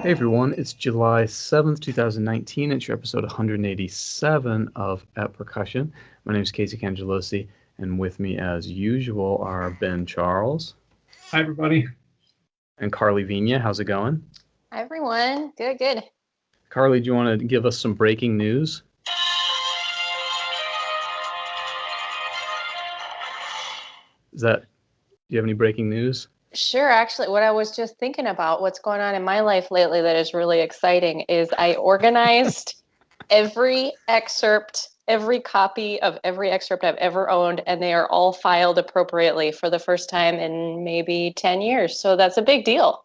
Hey everyone, it's July 7th, 2019. It's your episode 187 of At Percussion. My name is Casey Cangelosi, and with me as usual are Ben Charles. Hi everybody. And Carly Vigna. How's it going? Hi everyone. Good. Carly, do you want to give us some breaking news? Do you have any breaking news? Sure. Actually, what I was just thinking about, what's going on in my life lately that is really exciting is I organized every copy of every excerpt I've ever owned, and they are all filed appropriately for the first time in maybe 10 years. So that's a big deal.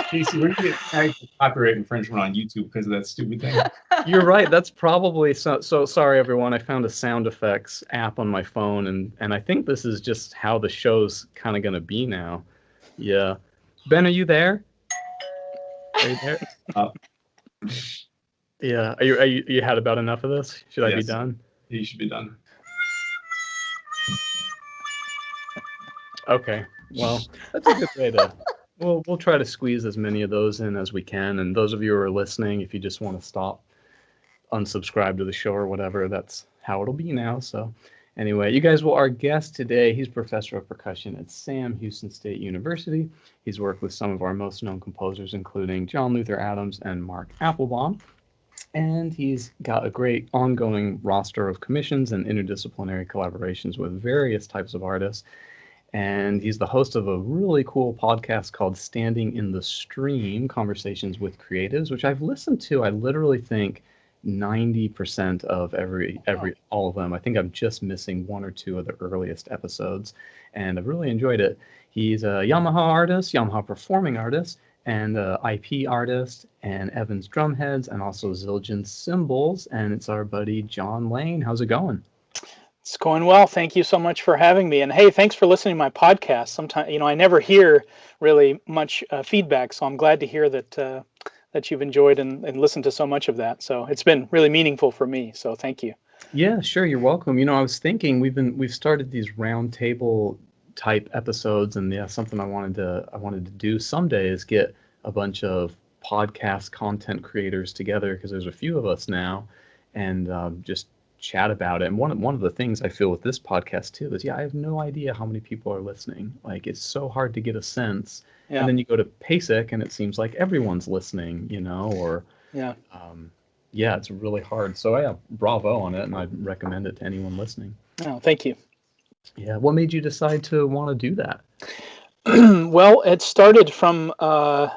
Casey, we're going to get tagged for copyright infringement on YouTube because of that stupid thing. You're right. That's probably so sorry, everyone. I found a sound effects app on my phone, and I think this is just how the show's kind of going to be now. Yeah. Ben, are you there? Are you there? Yeah. Are you had about enough of this? Should I be done? You should be done. Okay. Well, that's a good way to. We'll try to squeeze as many of those in as we can. And those of you who are listening, if you just want to stop, unsubscribe to the show or whatever, that's how it'll be now. So anyway, you guys, well, our guest today, he's professor of percussion at Sam Houston State University. He's worked with some of our most known composers, including John Luther Adams and Mark Applebaum. And he's got a great ongoing roster of commissions and interdisciplinary collaborations with various types of artists. And he's the host of a really cool podcast called Standing in the Stream, Conversations with Creatives, which I've listened to. I literally think 90% of all of them. I think I'm just missing one or two of the earliest episodes, and I've really enjoyed it. He's a Yamaha performing artist, and IP artist, and Evans drumheads, and also Zildjian cymbals. And it's our buddy John Lane. How's it going? It's going well. Thank you so much for having me. And hey, thanks for listening to my podcast. Sometimes, I never hear really much feedback, so I'm glad to hear that you've enjoyed and listened to so much of that. So it's been really meaningful for me. So thank you. Yeah, sure. You're welcome. I was thinking we've started these round table type episodes, and yeah, something I wanted to do someday is get a bunch of podcast content creators together, because there's a few of us now, and just chat about it. And one of the things I feel with this podcast too is, I have no idea how many people are listening. Like, it's so hard to get a sense. Yeah. And then you go to PASIC and it seems like everyone's listening, it's really hard. So yeah, bravo on it, and I recommend it to anyone listening. Oh, thank you. Yeah. What made you decide to want to do that? Well, it started from I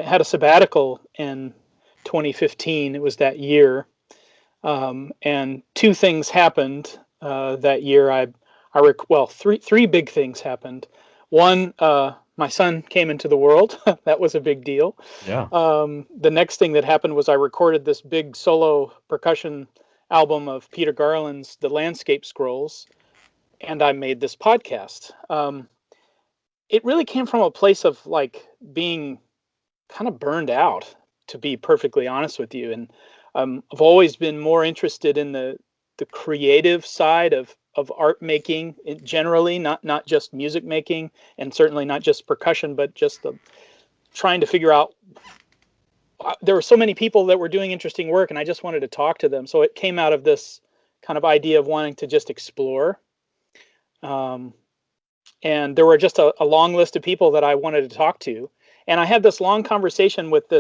had a sabbatical in 2015. It was that year. And two things happened that year. Three big things happened. One, my son came into the world. That was a big deal. Yeah. The next thing that happened was I recorded this big solo percussion album of Peter Garland's The Landscape Scrolls, and I made this podcast. It really came from a place of being kind of burned out, to be perfectly honest with you. And I've always been more interested in the creative side of art making generally, not just music making, and certainly not just percussion, but just trying to figure out. There were so many people that were doing interesting work, and I just wanted to talk to them. So it came out of this kind of idea of wanting to just explore. And there were just a long list of people that I wanted to talk to. And I had this long conversation with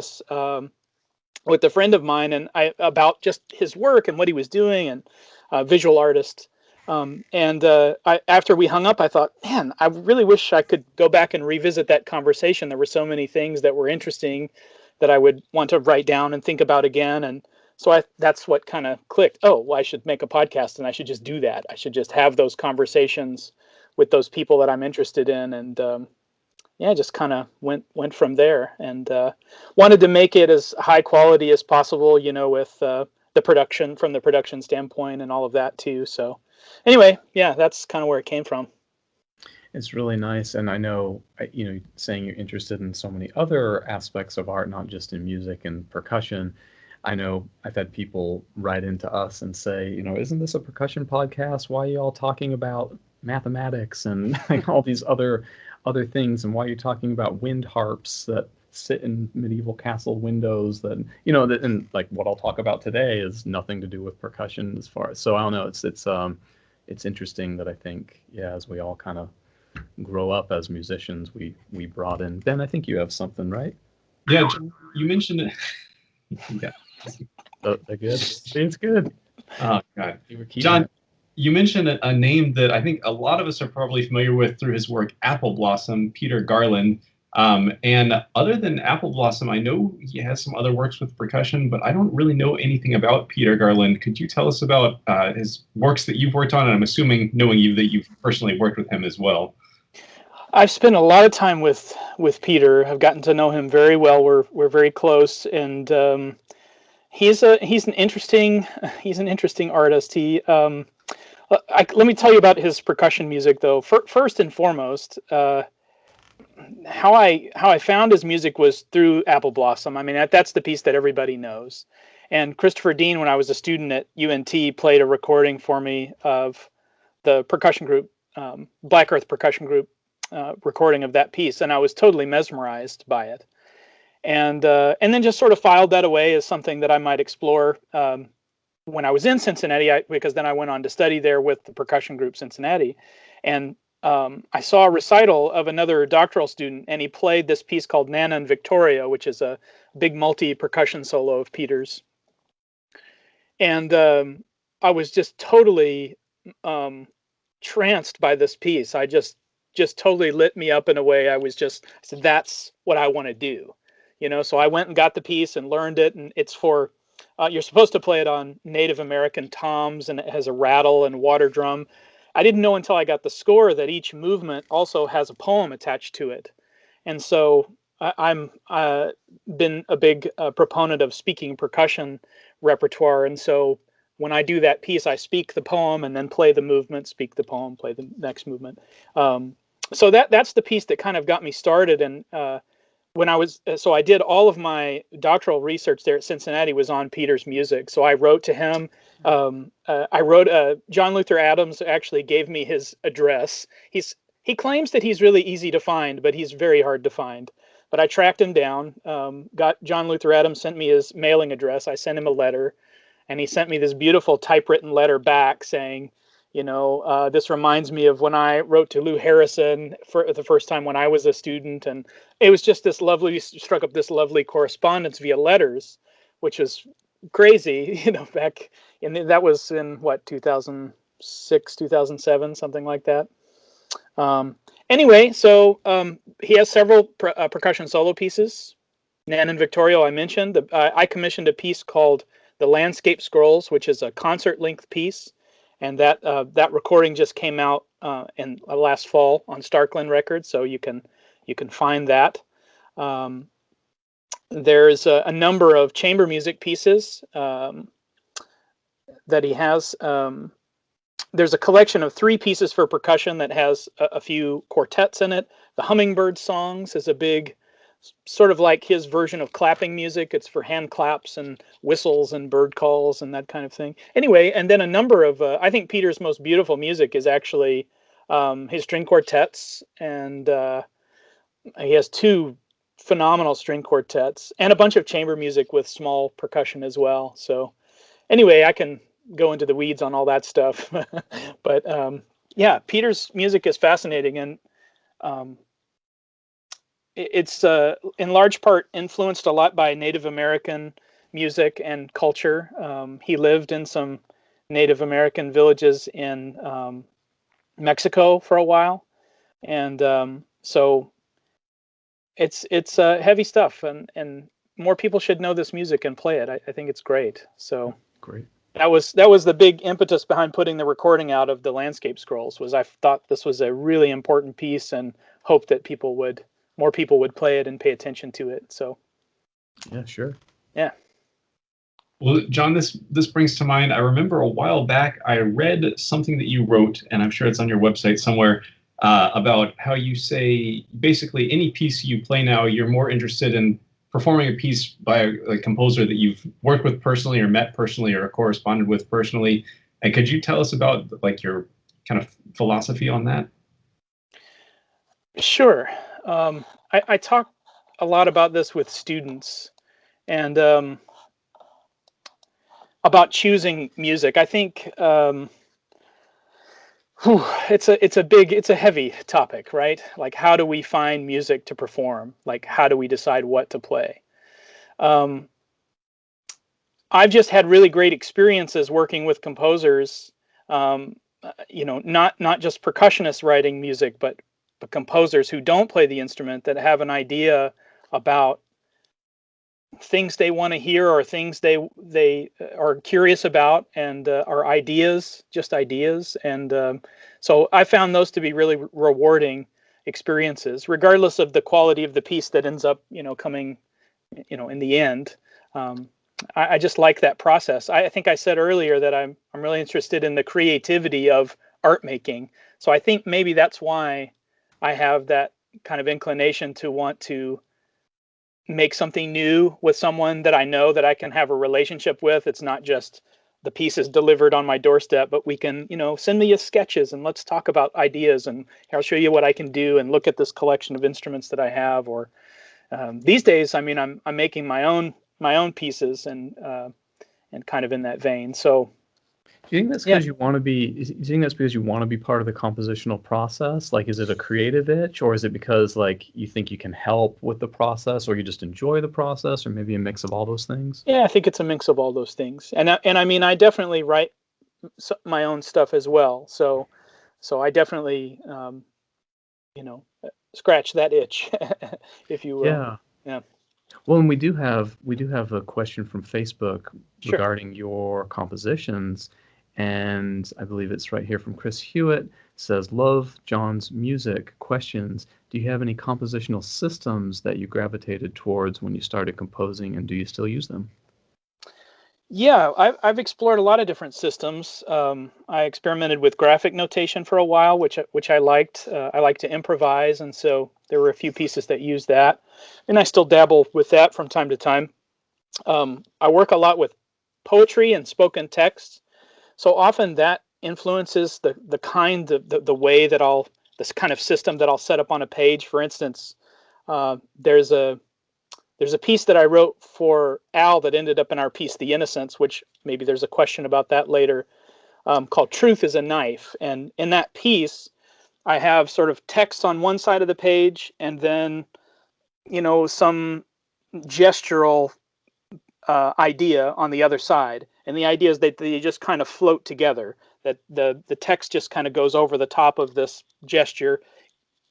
with a friend of mine, and about just his work and what he was doing, and visual artist. After we hung up, I thought, man, I really wish I could go back and revisit that conversation. There were so many things that were interesting that I would want to write down and think about again. And so that's what kind of clicked. Oh, well, I should make a podcast, and I should just do that. I should just have those conversations with those people that I'm interested in. And just kind of went from there, and wanted to make it as high quality as possible, with the production standpoint and all of that too. So anyway, that's kind of where it came from. It's really nice. And I know, saying you're interested in so many other aspects of art, not just in music and percussion. I know I've had people write into us and say, isn't this a percussion podcast? Why are you all talking about mathematics and all these other other things and why you're talking about wind harps that sit in medieval castle windows that, you know, that, and like what I'll talk about today is nothing to do with percussion as far as, so I don't know, it's interesting that I think, yeah, as we all kind of grow up as musicians, we brought in, Ben, I think you have something, right? Yeah, you mentioned it. Yeah. They're good. It's good. Oh God, You were keeping John, it. you mentioned a name that I think a lot of us are probably familiar with through his work, Apple Blossom, Peter Garland. And other than Apple Blossom, I know he has some other works with percussion, but I don't really know anything about Peter Garland. Could you tell us about his works that you've worked on? And I'm assuming, knowing you, that you've personally worked with him as well. I've spent a lot of time with Peter. I've gotten to know him very well. We're very close, and he's an interesting artist. Let me tell you about his percussion music, though. First and foremost, how I found his music was through Apple Blossom. I mean, that's the piece that everybody knows. And Christopher Deane, when I was a student at UNT, played a recording for me of the percussion group, Black Earth Percussion Group recording of that piece, and I was totally mesmerized by it. And then just sort of filed that away as something that I might explore when I was in Cincinnati, because then I went on to study there with the Percussion Group Cincinnati. And I saw a recital of another doctoral student, and he played this piece called Nana and Victoria, which is a big multi-percussion solo of Peter's. And I was just totally tranced by this piece. I just totally lit me up in a way. I said, that's what I want to do. You know, so I went and got the piece and learned it, and it's for, you're supposed to play it on Native American toms, and it has a rattle and water drum. I didn't know until I got the score that each movement also has a poem attached to it. And so I'm been a big proponent of speaking percussion repertoire. And so when I do that piece, I speak the poem and then play the movement, speak the poem, play the next movement. So that's the piece that kind of got me started. And so I did all of my doctoral research there at Cincinnati was on Peter's music. So I wrote to him. John Luther Adams actually gave me his address. He claims that he's really easy to find, but he's very hard to find. But I tracked him down, got John Luther Adams, sent me his mailing address. I sent him a letter, and he sent me this beautiful typewritten letter back saying, you know, this reminds me of when I wrote to Lou Harrison for the first time when I was a student. And it was just struck up this lovely correspondence via letters, which was crazy, you know, back in, that was in what, 2006, 2007, something like that. Anyway, so he has several percussion solo pieces. Nan and Victoria, I mentioned. I commissioned a piece called The Landscape Scrolls, which is a concert-length piece. And that recording just came out in last fall on Starkland Records, so you can find that. There's a number of chamber music pieces that he has. There's a collection of 3 pieces for percussion that has a few quartets in it. The Hummingbird Songs is a big, sort of like his version of clapping music. It's for hand claps and whistles and bird calls and that kind of thing. Anyway, and then a number of, I think Peter's most beautiful music is actually his string quartets. And he has 2 phenomenal string quartets and a bunch of chamber music with small percussion as well. So anyway, I can go into the weeds on all that stuff. But yeah, Peter's music is fascinating, and it's in large part influenced a lot by Native American music and culture. He lived in some Native American villages in Mexico for a while, and so it's heavy stuff, and more people should know this music and play it. I think it's great. So Great. that was the big impetus behind putting the recording out of the Landscape Scrolls. Was I thought this was a really important piece and hoped that more people would play it and pay attention to it. So Yeah, sure. yeah. Well, John, this brings to mind, I remember a while back I read something that you wrote, and I'm sure it's on your website somewhere, about how you say basically any piece you play now, you're more interested in performing a piece by a composer that you've worked with personally or met personally or corresponded with personally. And could you tell us about like your kind of philosophy on that? Sure. I talk a lot about this with students, and about choosing music. I think it's a heavy topic, right? Like, how do we find music to perform? Like, how do we decide what to play? Um, I've just had really great experiences working with composers. Not just percussionists writing music, but composers who don't play the instrument that have an idea about things they want to hear, or things they are curious about, and are ideas, just ideas. And so I found those to be really rewarding experiences, regardless of the quality of the piece that ends up coming in the end. I just like that process. I think I said earlier that I'm really interested in the creativity of art making. So I think maybe that's why I have that kind of inclination to want to make something new with someone that I know that I can have a relationship with. It's not just the piece is delivered on my doorstep, but we can, send me your sketches and let's talk about ideas, and I'll show you what I can do, and look at this collection of instruments that I have. Or these days, I mean, I'm making my own pieces, and kind of in that vein. So Do you think that's because you want to be? Do you think that's because you want to be part of the compositional process? Like, is it a creative itch, or is it because like you think you can help with the process, or you just enjoy the process, or maybe a mix of all those things? Yeah, I think it's a mix of all those things. And I mean, I definitely write my own stuff as well. So I definitely scratch that itch, if you will. Yeah. Yeah. Well, and we do have a question from Facebook Sure. regarding your compositions, and I believe it's right here from Chris Hewitt. Says, love John's music. Questions: do you have any compositional systems that you gravitated towards when you started composing, and do you still use them? Yeah, I've explored a lot of different systems. I experimented with graphic notation for a while, which I liked. I like to improvise, and so there were a few pieces that used that, and I still dabble with that from time to time. I work a lot with poetry and spoken text, so often that influences the kind of the way that this kind of system that I'll set up on a page. For instance, there's a piece that I wrote for Al that ended up in our piece, The Innocents, which maybe there's a question about that later, called Truth is a Knife. And in that piece, I have sort of text on one side of the page, and then, some gestural idea on the other side. And the idea is that they just kind of float together, that the text just kind of goes over the top of this gesture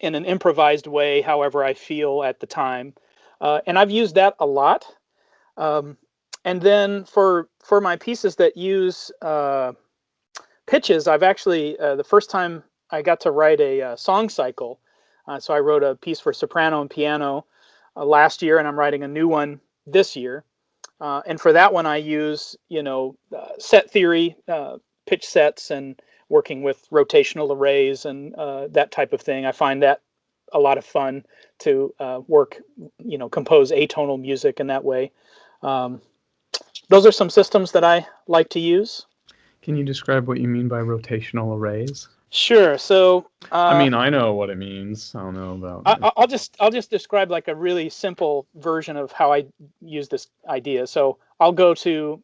in an improvised way, however I feel at the time. And I've used that a lot. And then for my pieces that use pitches, I've actually, the first time I got to write a song cycle, so I wrote a piece for soprano and piano last year, and I'm writing a new one this year. And for that one, I use, set theory, pitch sets, and working with rotational arrays, and that type of thing. I find that a lot of fun to work, compose atonal music in that way. Those are some systems that I like to use. Can you describe what you mean by rotational arrays? Sure. So I mean, I know what it means. I don't know about. I'll just describe like a really simple version of how I use this idea. So I'll go to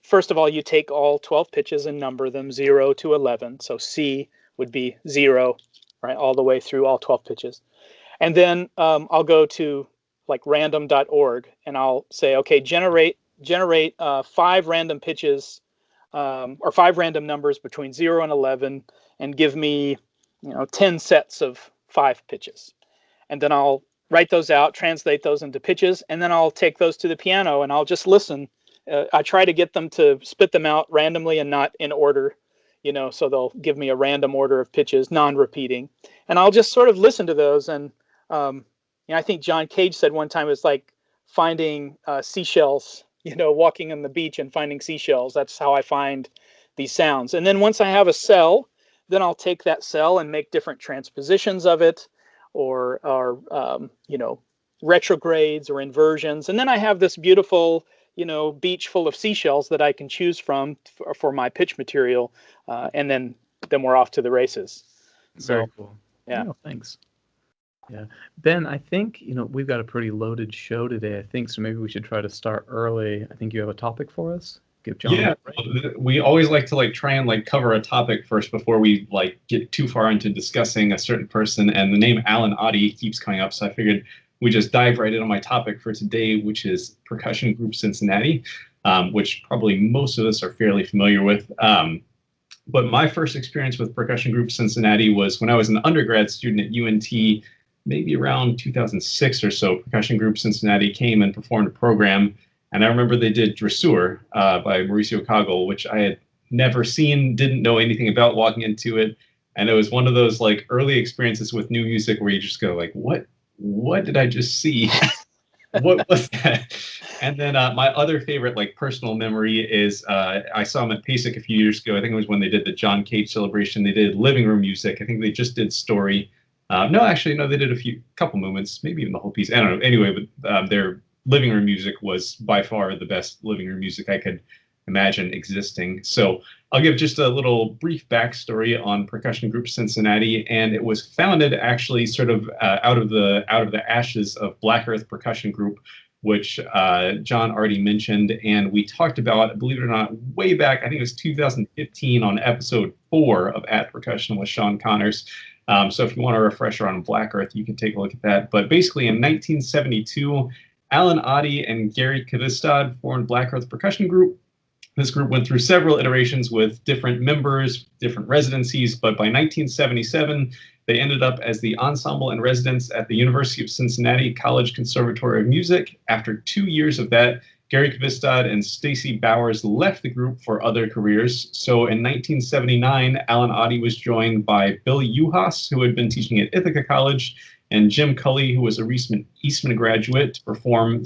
first of all, you take all 12 pitches and number them 0 to 11. So C would be 0, right, all the way through all 12 pitches. And then I'll go to like random.org, and I'll say, okay, generate 5 random pitches, or 5 random numbers between 0 and 11, and give me 10 sets of 5 pitches. And then I'll write those out, translate those into pitches, and then I'll take those to the piano and I'll just listen. I try to get them to spit them out randomly and not in order, so they'll give me a random order of pitches, non-repeating. And I'll just sort of listen to those. And I think John Cage said one time it's like finding seashells, walking on the beach and finding seashells. That's how I find these sounds. And then once I have a cell, then I'll take that cell and make different transpositions of it, or retrogrades or inversions. And then I have this beautiful, beach full of seashells that I can choose from for my pitch material. And then we're off to the races. So, Very cool. Yeah. Oh, thanks. Yeah. Ben, I think, we've got a pretty loaded show today, I think, so maybe we should try to start early. I think you have a topic for us? Give John Yeah, a break. we always like to try and cover a topic first before we get too far into discussing a certain person. And the name Alan Oddie keeps coming up, so I figured we just dive right into my topic for today, which is Percussion Group Cincinnati, which probably most of us are fairly familiar with. But my first experience with Percussion Group Cincinnati was when I was an undergrad student at UNT, maybe around 2006 or so. Percussion Group Cincinnati came and performed a program, and I remember they did Dressur by Mauricio Kagel, which I had never seen, didn't know anything about walking into it. And it was one of those early experiences with new music where you just go what did I just see? What was that? And then my other favorite personal memory is I saw them at PASIC a few years ago. I think it was when they did the John Cage celebration. They did living room music. I think they just did Story. No, actually, no, they did couple movements, maybe even the whole piece. I don't know. Anyway, but their living room music was by far the best living room music I could imagine existing. So I'll give just a little brief backstory on Percussion Group Cincinnati, and it was founded actually sort of out of the ashes of Black Earth Percussion Group, which John already mentioned, and we talked about, believe it or not, way back, I think it was 2015 on episode 4 of At Percussion with Sean Connors. So if you want a refresher on Black Earth, you can take a look at that. But basically in 1972, Alan Oddie and Gary Kvistad formed Black Earth Percussion Group. This group went through several iterations with different members, different residencies, but by 1977, they ended up as the ensemble in residence at the University of Cincinnati College Conservatory of Music. After 2 years of that, Gary Kvistad and Stacy Bowers left the group for other careers. So in 1979, Alan Oddie was joined by Bill Uhas, who had been teaching at Ithaca College, and Jim Cully, who was a Eastman graduate, to perform,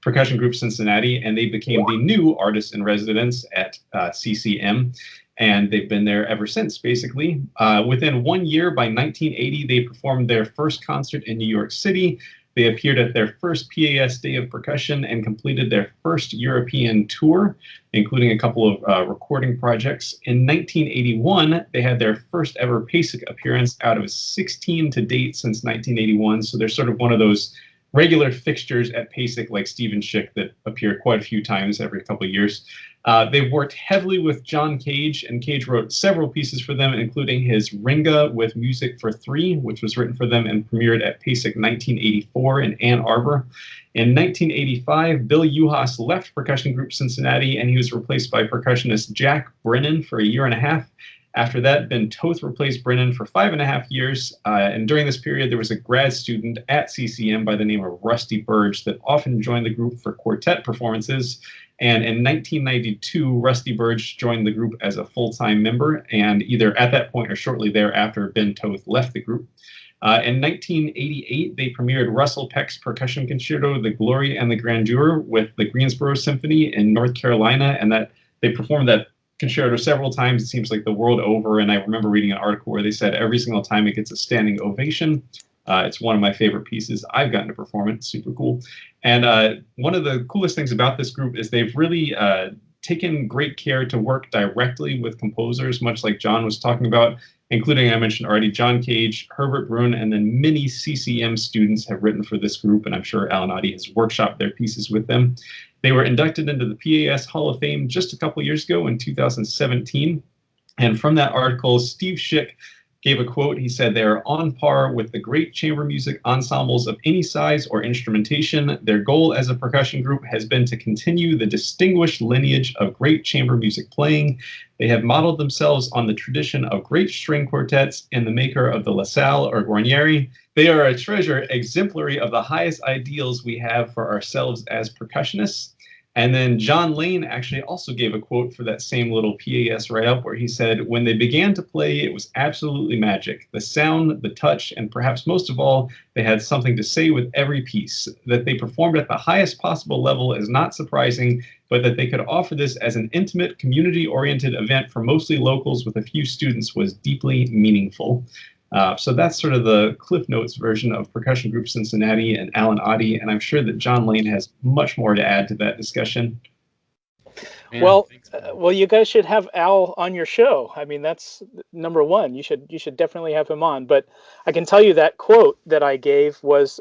Percussion Group Cincinnati, and they became the new artists in residence at CCM. And they've been there ever since, basically. Within 1 year, by 1980, they performed their first concert in New York City. They appeared at their first PAS Day of Percussion and completed their first European tour, including a couple of recording projects. In 1981, they had their first ever PASIC appearance out of 16 to date since 1981. So they're sort of one of those regular fixtures at PASIC like Stephen Schick that appear quite a few times every couple of years. They've worked heavily with John Cage, and Cage wrote several pieces for them, including his Ringa with Music for Three, which was written for them and premiered at PASIC 1984 in Ann Arbor. In 1985, Bill Uhas left Percussion Group Cincinnati, and he was replaced by percussionist Jack Brennan for a year and a half. After that, Ben Toth replaced Brennan for 5.5 years, and during this period, there was a grad student at CCM by the name of Rusty Burge that often joined the group for quartet performances. And in 1992, Rusty Burge joined the group as a full-time member, and either at that point or shortly thereafter, Ben Toth left the group. In 1988, they premiered Russell Peck's percussion concerto, The Glory and the Grandeur, with the Greensboro Symphony in North Carolina, and that they performed that concerto several times, it seems like the world over. And I remember reading an article where they said every single time it gets a standing ovation. It's one of my favorite pieces I've gotten to perform it. It's super cool. And one of the coolest things about this group is they've really taken great care to work directly with composers, much like John was talking about, including, I mentioned already, John Cage, Herbert Brun, and then many CCM students have written for this group, and I'm sure Alan Oddie has workshopped their pieces with them. They were inducted into the PAS Hall of Fame just a couple years ago in 2017. And from that article, Steve Schick gave a quote. He said, "They are on par with the great chamber music ensembles of any size or instrumentation. Their goal as a percussion group has been to continue the distinguished lineage of great chamber music playing. They have modeled themselves on the tradition of great string quartets and the maker of the La Salle or Guarnieri. They are a treasure exemplary of the highest ideals we have for ourselves as percussionists." And then John Lane actually also gave a quote for that same little PAS write-up where he said, "When they began to play, it was absolutely magic. The sound, the touch, and perhaps most of all, they had something to say with every piece. That they performed at the highest possible level is not surprising, but that they could offer this as an intimate, community-oriented event for mostly locals with a few students was deeply meaningful." So that's sort of the Cliff Notes version of Percussion Group Cincinnati and Alan Oddie, and I'm sure that John Lane has much more to add to that discussion. Man, Well, thanks, man. well, you guys should have Al on your show. I mean, that's number one. You should definitely have him on. But I can tell you that quote that I gave was,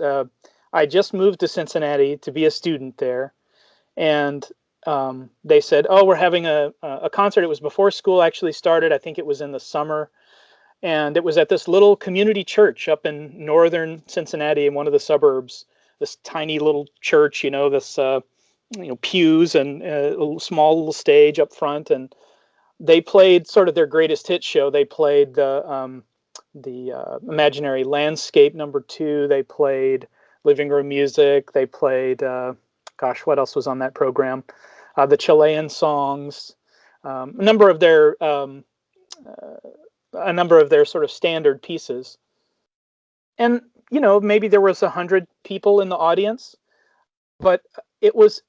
I just moved to Cincinnati to be a student there, and they said, "Oh, we're having a concert." It was before school actually started. I think it was in the summer, and it was at this little community church up in northern Cincinnati in one of the suburbs. This tiny little church, this pews and a little stage up front, and they played sort of their greatest hit show. They played the Imaginary Landscape #2. They played Living Room Music. They played gosh, what else was on that program? The Chilean songs, a number of their sort of standard pieces. And maybe there was 100 people in the audience, but it was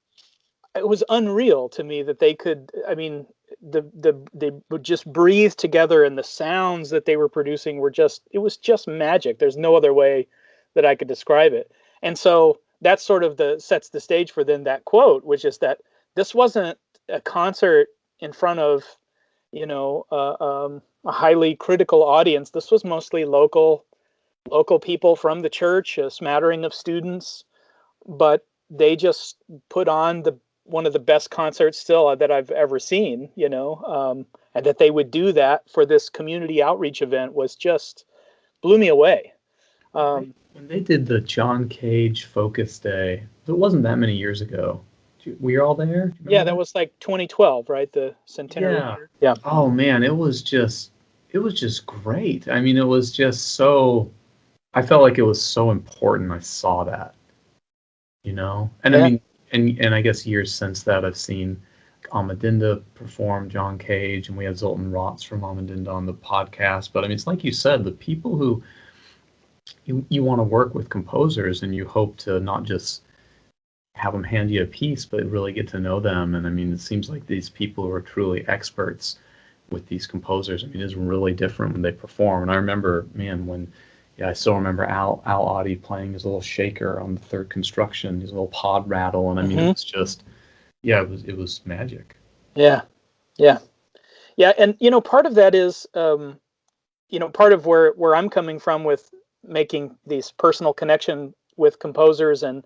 unreal to me that they could. I mean, they would just breathe together, and the sounds that they were producing it was just magic. There's no other way that I could describe it. And so that sort of sets the stage for then that quote, which is that this wasn't a concert in front of a highly critical audience. This was mostly local people from the church, a smattering of students, but they just put on one of the best concerts still that I've ever seen, and that they would do that for this community outreach event was just blew me away. When they did the John Cage Focus Day, it wasn't that many years ago. Were you all there? Do you Yeah, remember that was like 2012, right? The centenary Yeah. year. Yeah. Oh man, it was just great. I mean, it was just so. I felt like it was so important. I saw that, and Yeah. I mean, and I guess years since that, I've seen Amadinda perform John Cage, and we had Zoltan Rotz from Amadinda on the podcast. But I mean, it's like you said, the people who you want to work with composers, and you hope to not just have them hand you a piece, but really get to know them. And I mean, it seems like these people who are truly experts with these composers, I mean, it's really different when they perform. And I remember, man, I still remember Al Oddie playing his little shaker on the Third Construction, his little pod rattle. And I mean, Mhm. it's just, yeah, it was magic. Yeah. And part of that is, part of where I'm coming from with making these personal connection with composers, and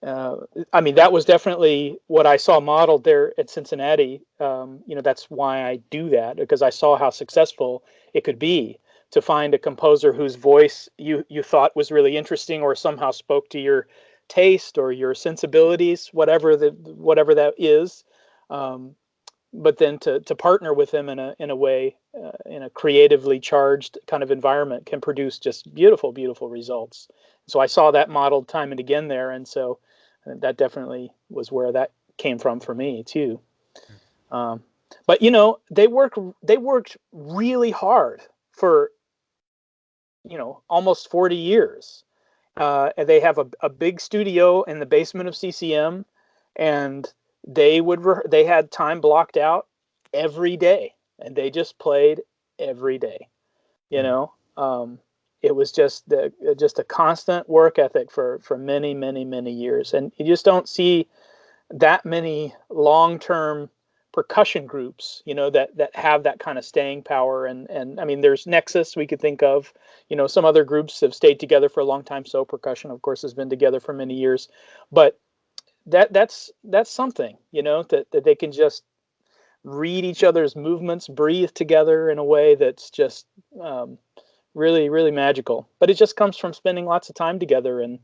I mean, that was definitely what I saw modeled there at Cincinnati. That's why I do that, because I saw how successful it could be to find a composer whose voice you thought was really interesting, or somehow spoke to your taste or your sensibilities, whatever that is. But then to partner with them in a way, in a creatively charged kind of environment, can produce just beautiful, beautiful results. So I saw that modeled time and again there, and so that definitely was where that came from for me too. But they worked really hard for almost 40 years. And they have a big studio in the basement of CCM, and they had time blocked out every day, and they just played every day. It was just a constant work ethic for many, many, many years, and you just don't see that many long-term percussion groups, that have that kind of staying power. And I mean, there's Nexus we could think of, some other groups have stayed together for a long time. So Percussion, of course, has been together for many years, but that's something, that they can just read each other's movements, breathe together in a way that's just really, really magical. But it just comes from spending lots of time together, and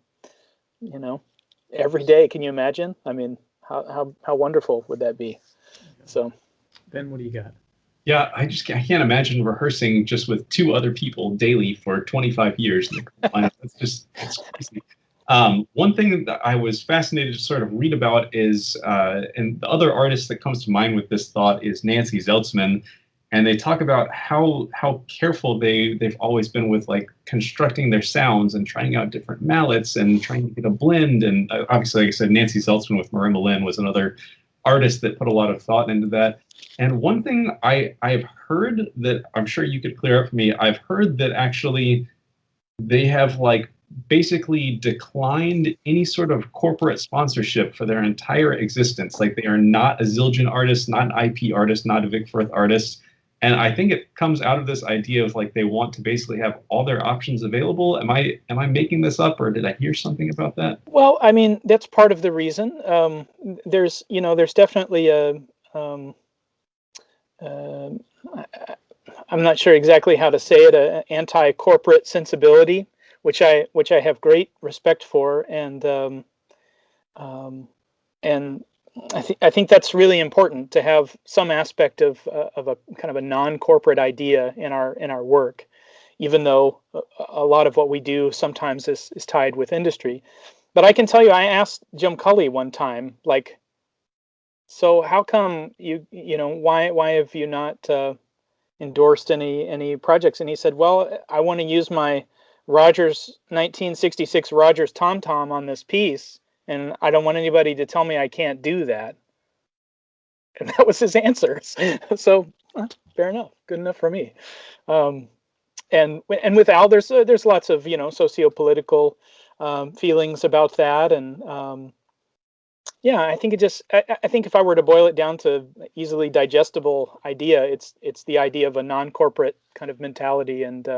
every day. Can you imagine? I mean, how wonderful would that be? So, Ben, what do you got? Yeah, I can't imagine rehearsing just with two other people daily for 25 years. It's crazy. One thing that I was fascinated to sort of read about is, and the other artist that comes to mind with this thought is Nancy Zeltzman, and they talk about how careful they've always been with like constructing their sounds and trying out different mallets and trying to get a blend. And obviously, like I said, Nancy Zeltzman with Marimba Lynn was another artist that put a lot of thought into that. And one thing I've heard that I'm sure you could clear up for me, I've heard that actually they have like basically declined any sort of corporate sponsorship for their entire existence. Like, they are not a Zildjian artist, not an IP artist, not a Vic Firth artist. And I think it comes out of this idea of like they want to basically have all their options available. Am I making this up, or did I hear something about that? Well, I mean, that's part of the reason. There's definitely a I'm not sure exactly how to say it, an anti-corporate sensibility, which I have great respect for, and I think that's really important to have some aspect of a kind of a non-corporate idea in our work, even though a lot of what we do sometimes is tied with industry. But I can tell you, I asked Jim Cully one time, like, so how come why have you not endorsed any projects? And he said, well, I want to use my Rogers 1966 Rogers tom tom on this piece, and I don't want anybody to tell me I can't do that. And that was his answer. So fair enough, good enough for me. And with Al, there's lots of socio-political feelings about that, and yeah, I think I think if I were to boil it down to easily digestible idea, it's the idea of a non-corporate kind of mentality, and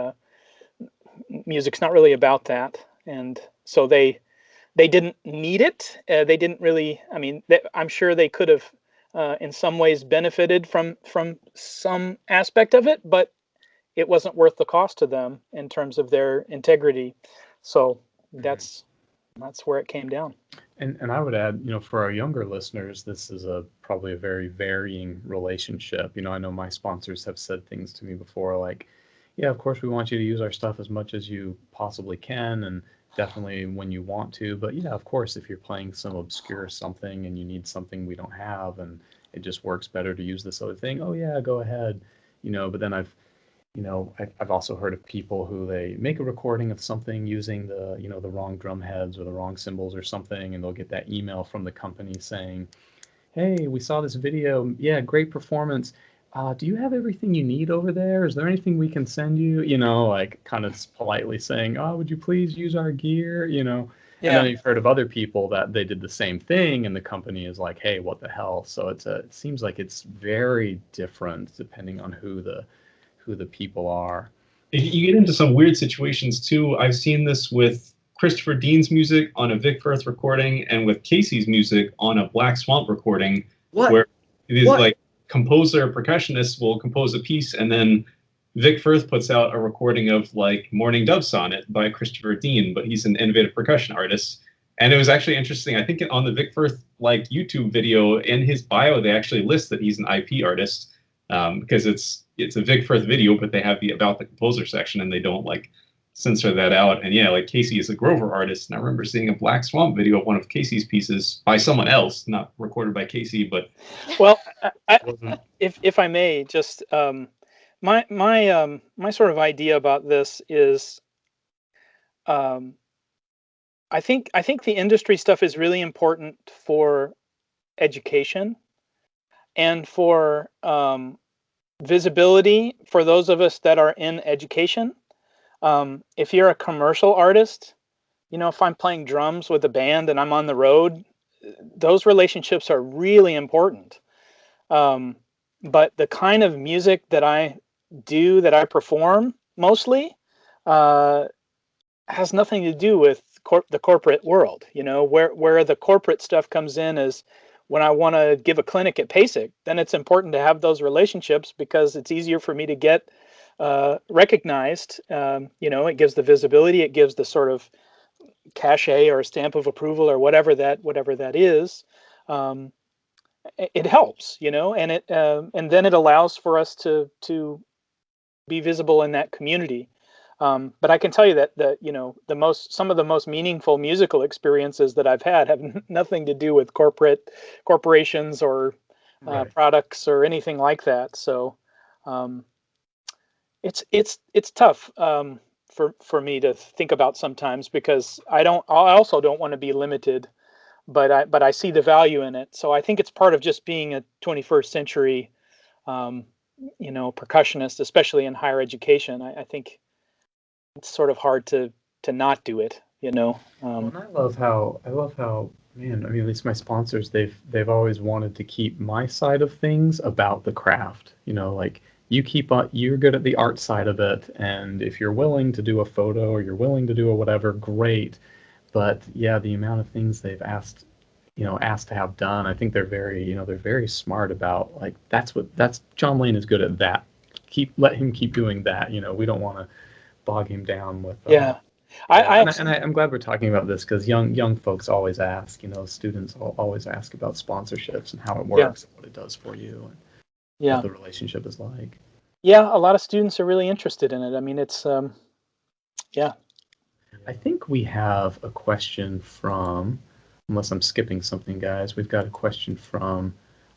music's not really about that. And so they didn't need it. They didn't really. I mean, I'm sure they could have, in some ways, benefited from some aspect of it, but it wasn't worth the cost to them in terms of their integrity. So that's where it came down. And I would add, for our younger listeners, this is probably a very varying relationship. I know my sponsors have said things to me before, like, yeah, of course we want you to use our stuff as much as you possibly can, and definitely when you want to. But yeah, of course, if you're playing some obscure something and you need something we don't have, and it just works better to use this other thing, oh yeah, go ahead. But then I've also heard of people who they make a recording of something using the wrong drum heads or the wrong cymbals or something, and they'll get that email from the company saying, hey, we saw this video. Yeah, great performance. Do you have everything you need over there? Is there anything we can send you? Like kind of politely saying, oh, would you please use our gear? Yeah. And then you've heard of other people that they did the same thing, and the company is like, hey, what the hell? So it seems like it's very different depending on who the people are. You get into some weird situations too. I've seen this with Christopher Deane's music on a Vic Firth recording, and with Casey's music on a Black Swamp recording. What? Where these like composer percussionists will compose a piece, and then Vic Firth puts out a recording of like Morning Dove Sonnet by Christopher Deane, but he's an innovative percussion artist. And it was actually interesting. I think on the Vic Firth like YouTube video, in his bio, they actually list that he's an IP artist, because it's a Vic Firth video, but they have the about the composer section, and they don't like censor that out. And yeah, like Casey is a Grover artist, and I remember seeing a Black Swamp video of one of Casey's pieces by someone else, not recorded by Casey, but well, if I may, just my sort of idea about this is, I think the industry stuff is really important for education and for visibility for those of us that are in education. If you're a commercial artist, if I'm playing drums with a band and I'm on the road, those relationships are really important. But the kind of music that I do, that I perform mostly, has nothing to do with the corporate world. Where the corporate stuff comes in is when I want to give a clinic at PASIC, then it's important to have those relationships because it's easier for me to get recognized. It gives the visibility, it gives the sort of cachet or stamp of approval or whatever that is. It helps, and then it allows for us to be visible in that community. But I can tell you that some of the most meaningful musical experiences that I've had have nothing to do with corporations or products or anything like that. So it's tough for me to think about sometimes, because I also don't want to be limited, but I see the value in it. So I think it's part of just being a 21st century percussionist, especially in higher education. I think it's sort of hard to not do it. Well, and I love how, man, I mean, at least my sponsors, they've always wanted to keep my side of things about the craft. Like you're good at the art side of it, and if you're willing to do a photo or you're willing to do a whatever, great. But yeah, the amount of things they've asked to have done, I think they're very smart about, like, that's John Lane is good at that. Let him keep doing that. We don't want to bog him down with. Yeah. I'm glad we're talking about this because young folks always ask. Students always ask about sponsorships and how it works and what it does for you and what the relationship is like. Yeah, a lot of students are really interested in it. I mean, it's yeah. I think we have a question from, unless I'm skipping something, guys, we've got a question from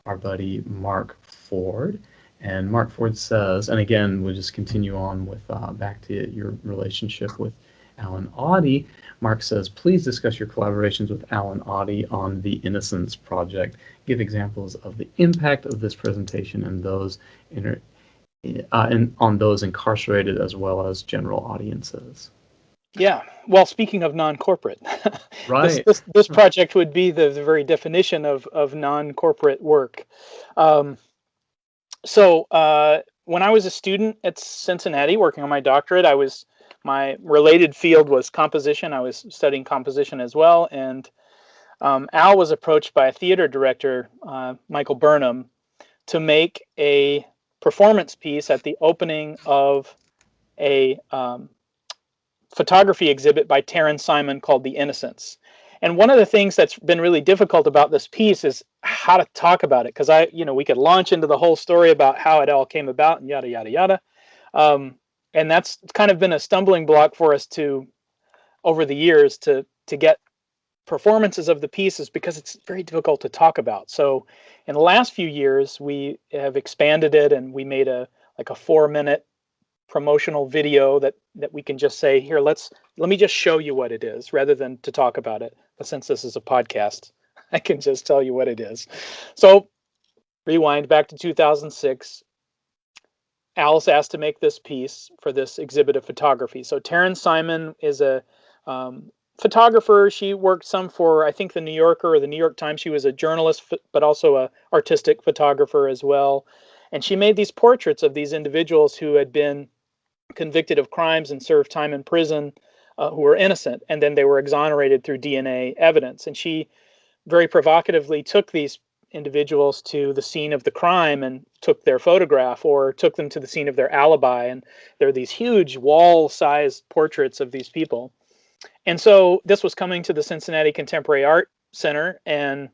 our buddy Mark Ford. And Mark Ford says, and again, we'll just continue on with back to your relationship with Alan Audie. Mark says, please discuss your collaborations with Alan Audie on the Innocence Project. Give examples of the impact of this presentation and those on those incarcerated as well as general audiences. Yeah. Well, speaking of non-corporate, right. this project would be the very definition of non-corporate work. So when I was a student at Cincinnati working on my doctorate, my related field was composition. I was studying composition as well. And Al was approached by a theater director, Michael Burnham, to make a performance piece at the opening of a photography exhibit by Terrence Simon called The Innocents. And one of the things that's been really difficult about this piece is how to talk about it, because we could launch into the whole story about how it all came about and yada yada yada, and that's kind of been a stumbling block for us over the years to get performances of the pieces, because it's very difficult to talk about. So in the last few years, we have expanded it, and we made a 4-minute promotional video that we can just say, here, let me just show you what it is, rather than to talk about it. But since this is a podcast, I can just tell you what it is. So rewind back to 2006. Alice asked to make this piece for this exhibit of photography. So Terrence Simon is a photographer. She worked some for, I think, the New Yorker or the New York Times. She was a journalist, but also a artistic photographer as well. And she made these portraits of these individuals who had been convicted of crimes and served time in prison, who were innocent, and then they were exonerated through DNA evidence. And she very provocatively took these individuals to the scene of the crime and took their photograph, or took them to the scene of their alibi. And there are these huge wall-sized portraits of these people. And so this was coming to the Cincinnati Contemporary Art Center, and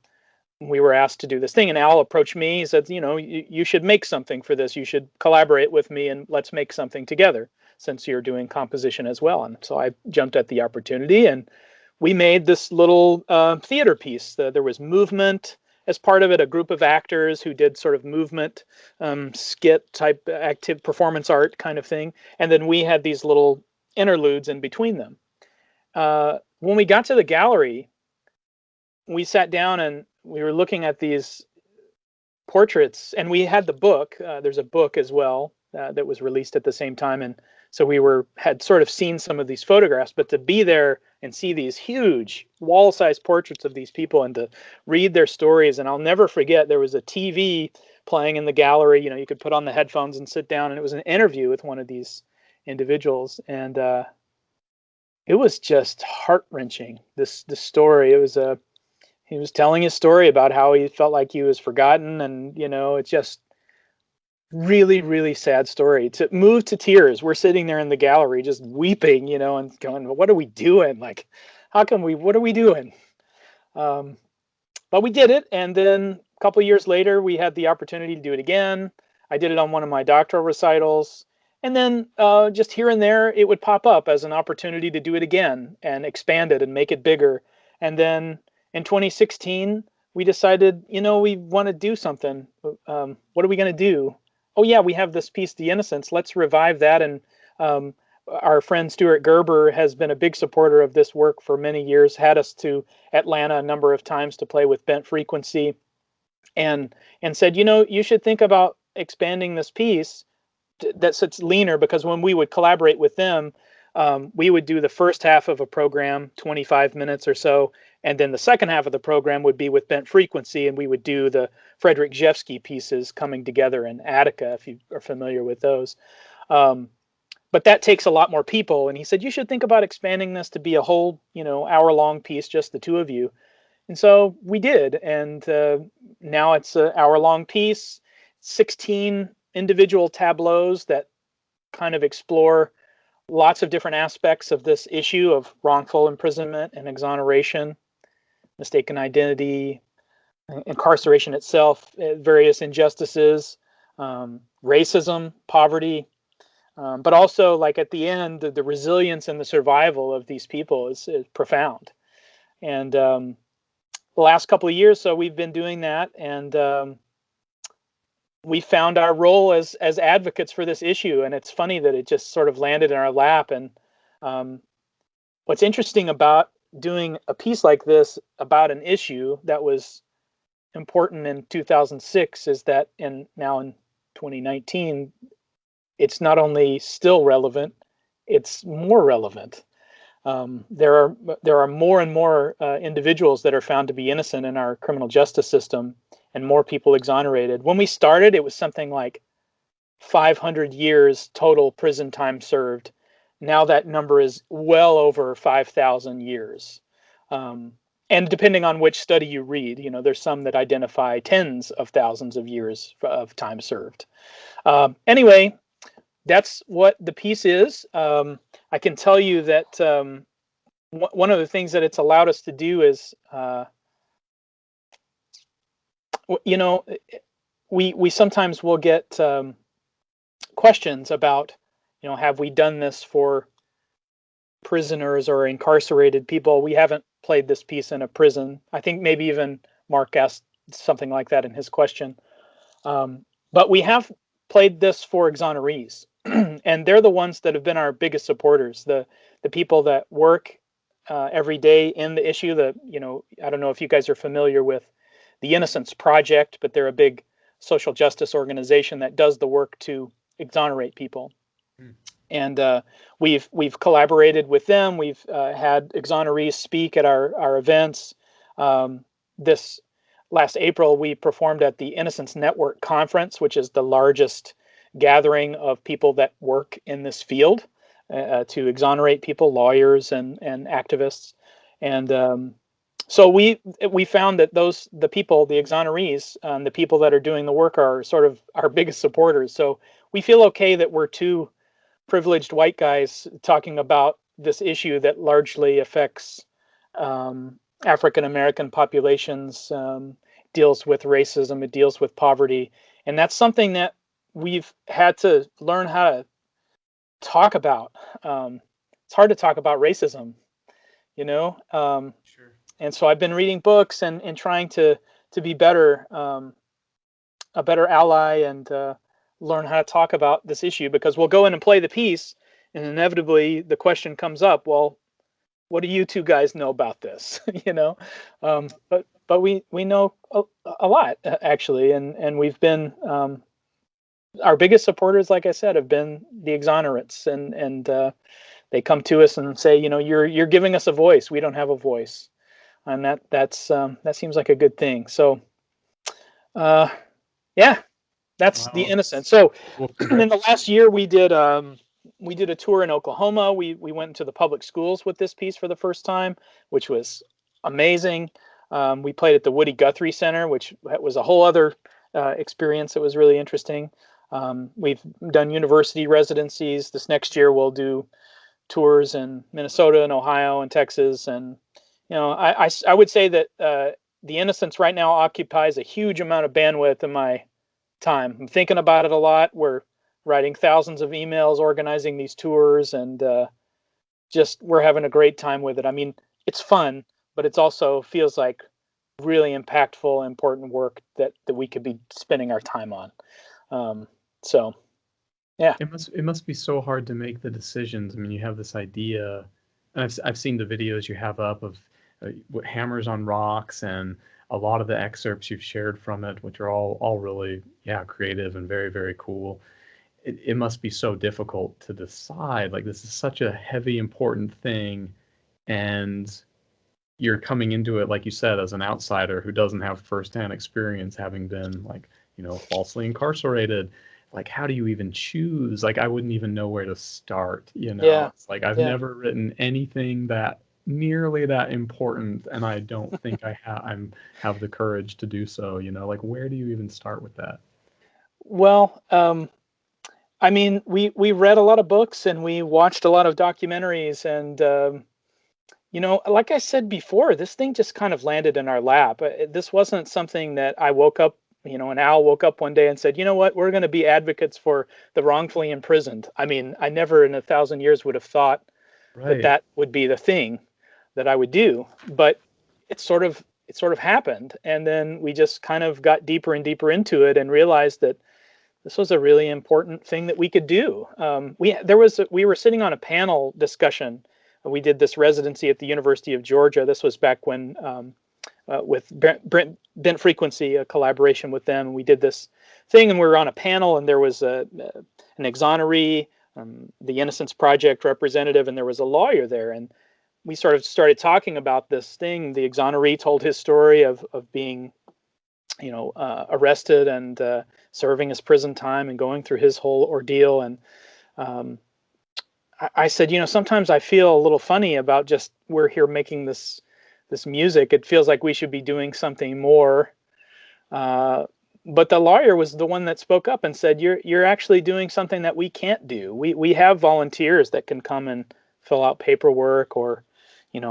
we were asked to do this thing. And Al approached me. He said, you should make something for this. You should collaborate with me, and let's make something together, since you're doing composition as well. And so I jumped at the opportunity, and we made this little theater piece. There was movement as part of it, a group of actors who did sort of movement, skit type active performance art kind of thing. And then we had these little interludes in between them. When we got to the gallery, we sat down and we were looking at these portraits, and we had the book. There's a book as well that was released at the same time. And so we had sort of seen some of these photographs, but to be there and see these huge wall-sized portraits of these people and to read their stories. And I'll never forget, there was a TV playing in the gallery. You could put on the headphones and sit down, and it was an interview with one of these individuals. And it was just heart-wrenching, this story. It was he was telling his story about how he felt like he was forgotten, and it's just really, really sad story. To move to tears. We're sitting there in the gallery just weeping, and going, what are we doing? Like, what are we doing? But we did it, and then a couple of years later, we had the opportunity to do it again. I did it on one of my doctoral recitals, and then just here and there, it would pop up as an opportunity to do it again and expand it and make it bigger. And then in 2016, we decided, we want to do something. What are we going to do? Oh yeah, we have this piece, The Innocents. Let's revive that. And our friend Stuart Gerber has been a big supporter of this work for many years, had us to Atlanta a number of times to play with Bent Frequency, and said, you should think about expanding this piece that sits leaner, because when we would collaborate with them, we would do the first half of a program, 25 minutes or so, and then the second half of the program would be with Bent Frequency, and we would do the Frederick Rzewski pieces coming together in Attica, if you are familiar with those. But that takes a lot more people, and he said, you should think about expanding this to be a whole, hour-long piece, just the two of you. And so we did, and now it's an hour-long piece, 16 individual tableaus that kind of explore lots of different aspects of this issue of wrongful imprisonment and exoneration, mistaken identity, incarceration itself, various injustices, racism, poverty, but also, like at the end, the resilience and the survival of these people is profound. And the last couple of years, so we've been doing that, and we found our role as advocates for this issue. And it's funny that it just sort of landed in our lap. And what's interesting about doing a piece like this about an issue that was important in 2006 is that now in 2019, it's not only still relevant, it's more relevant. There are more and more individuals that are found to be innocent in our criminal justice system, and more people exonerated. When we started, it was something like 500 years total prison time served. Now that number is well over 5,000 years. And depending on which study you read, there's some that identify tens of thousands of years of time served. Anyway, that's what the piece is. I can tell you that one of the things that it's allowed us to do is, we sometimes will get questions about, have we done this for prisoners or incarcerated people? We haven't played this piece in a prison. I think maybe even Mark asked something like that in his question. But we have played this for exonerees, and they're the ones that have been our biggest supporters. The people that work every day in the issue. I don't know if you guys are familiar with the Innocence Project, but they're a big social justice organization that does the work to exonerate people. And we've collaborated with them. We've had exonerees speak at our events. This last April, we performed at the Innocence Network Conference, which is the largest gathering of people that work in this field to exonerate people, lawyers and activists. And so we found that the people, the exonerees, the people that are doing the work are sort of our biggest supporters. So we feel okay that we're two privileged white guys talking about this issue that largely affects African American populations, deals with racism, it deals with poverty. And that's something that we've had to learn how to talk about. It's hard to talk about racism, Sure. And so I've been reading books and trying to be better, a better ally, and learn how to talk about this issue, because we'll go in and play the piece, and inevitably the question comes up, well, what do you two guys know about this? But we know a lot, actually, and we've been our biggest supporters, like I said, have been the exonerates, and they come to us and say, you're giving us a voice. We don't have a voice, and that seems like a good thing. So, yeah, that's the Innocence. So, in the last year, we did a tour in Oklahoma. We went into the public schools with this piece for the first time, which was amazing. We played at the Woody Guthrie Center, which was a whole other experience that was really interesting. We've done university residencies. This next year, we'll do tours in Minnesota and Ohio and Texas. And, I would say that the Innocence right now occupies a huge amount of bandwidth in my time. I'm thinking about it a lot. We're writing thousands of emails, organizing these tours, and we're having a great time with it. I mean, it's fun, but it's also feels like really impactful, important work that we could be spending our time on. So, yeah. It must be so hard to make the decisions. I mean, you have this idea, and I've seen the videos you have up of hammers on rocks, and a lot of the excerpts you've shared from it, which are all really creative and very, very cool. it must be so difficult to decide. Like, this is such a heavy, important thing, and you're coming into it, like you said, as an outsider who doesn't have firsthand experience, having been, like, falsely incarcerated. Like, how do you even choose? Like, I wouldn't even know where to start. Yeah. It's like I've Yeah. never written anything that nearly that important, and I don't think I have the courage to do so. Like, where do you even start with that? Well, I mean, we read a lot of books and we watched a lot of documentaries, and like I said before, this thing just kind of landed in our lap. This wasn't something that I woke up, an owl woke up one day and said, you know what, we're going to be advocates for the wrongfully imprisoned. I mean, I never in 1,000 years would have thought Right. that would be the thing that I would do, but it sort of happened, and then we just kind of got deeper and deeper into it and realized that this was a really important thing that we could do. We were sitting on a panel discussion. We did this residency at the University of Georgia. This was back when with Bent Frequency, a collaboration with them. We did this thing, and we were on a panel, and there was an exoneree, the Innocence Project representative, and there was a lawyer there. And we sort of started talking about this thing. The exoneree told his story of being, arrested and serving his prison time and going through his whole ordeal. And I said, sometimes I feel a little funny about just we're here making this music. It feels like we should be doing something more. But the lawyer was the one that spoke up and said, you're actually doing something that we can't do. We have volunteers that can come and fill out paperwork or,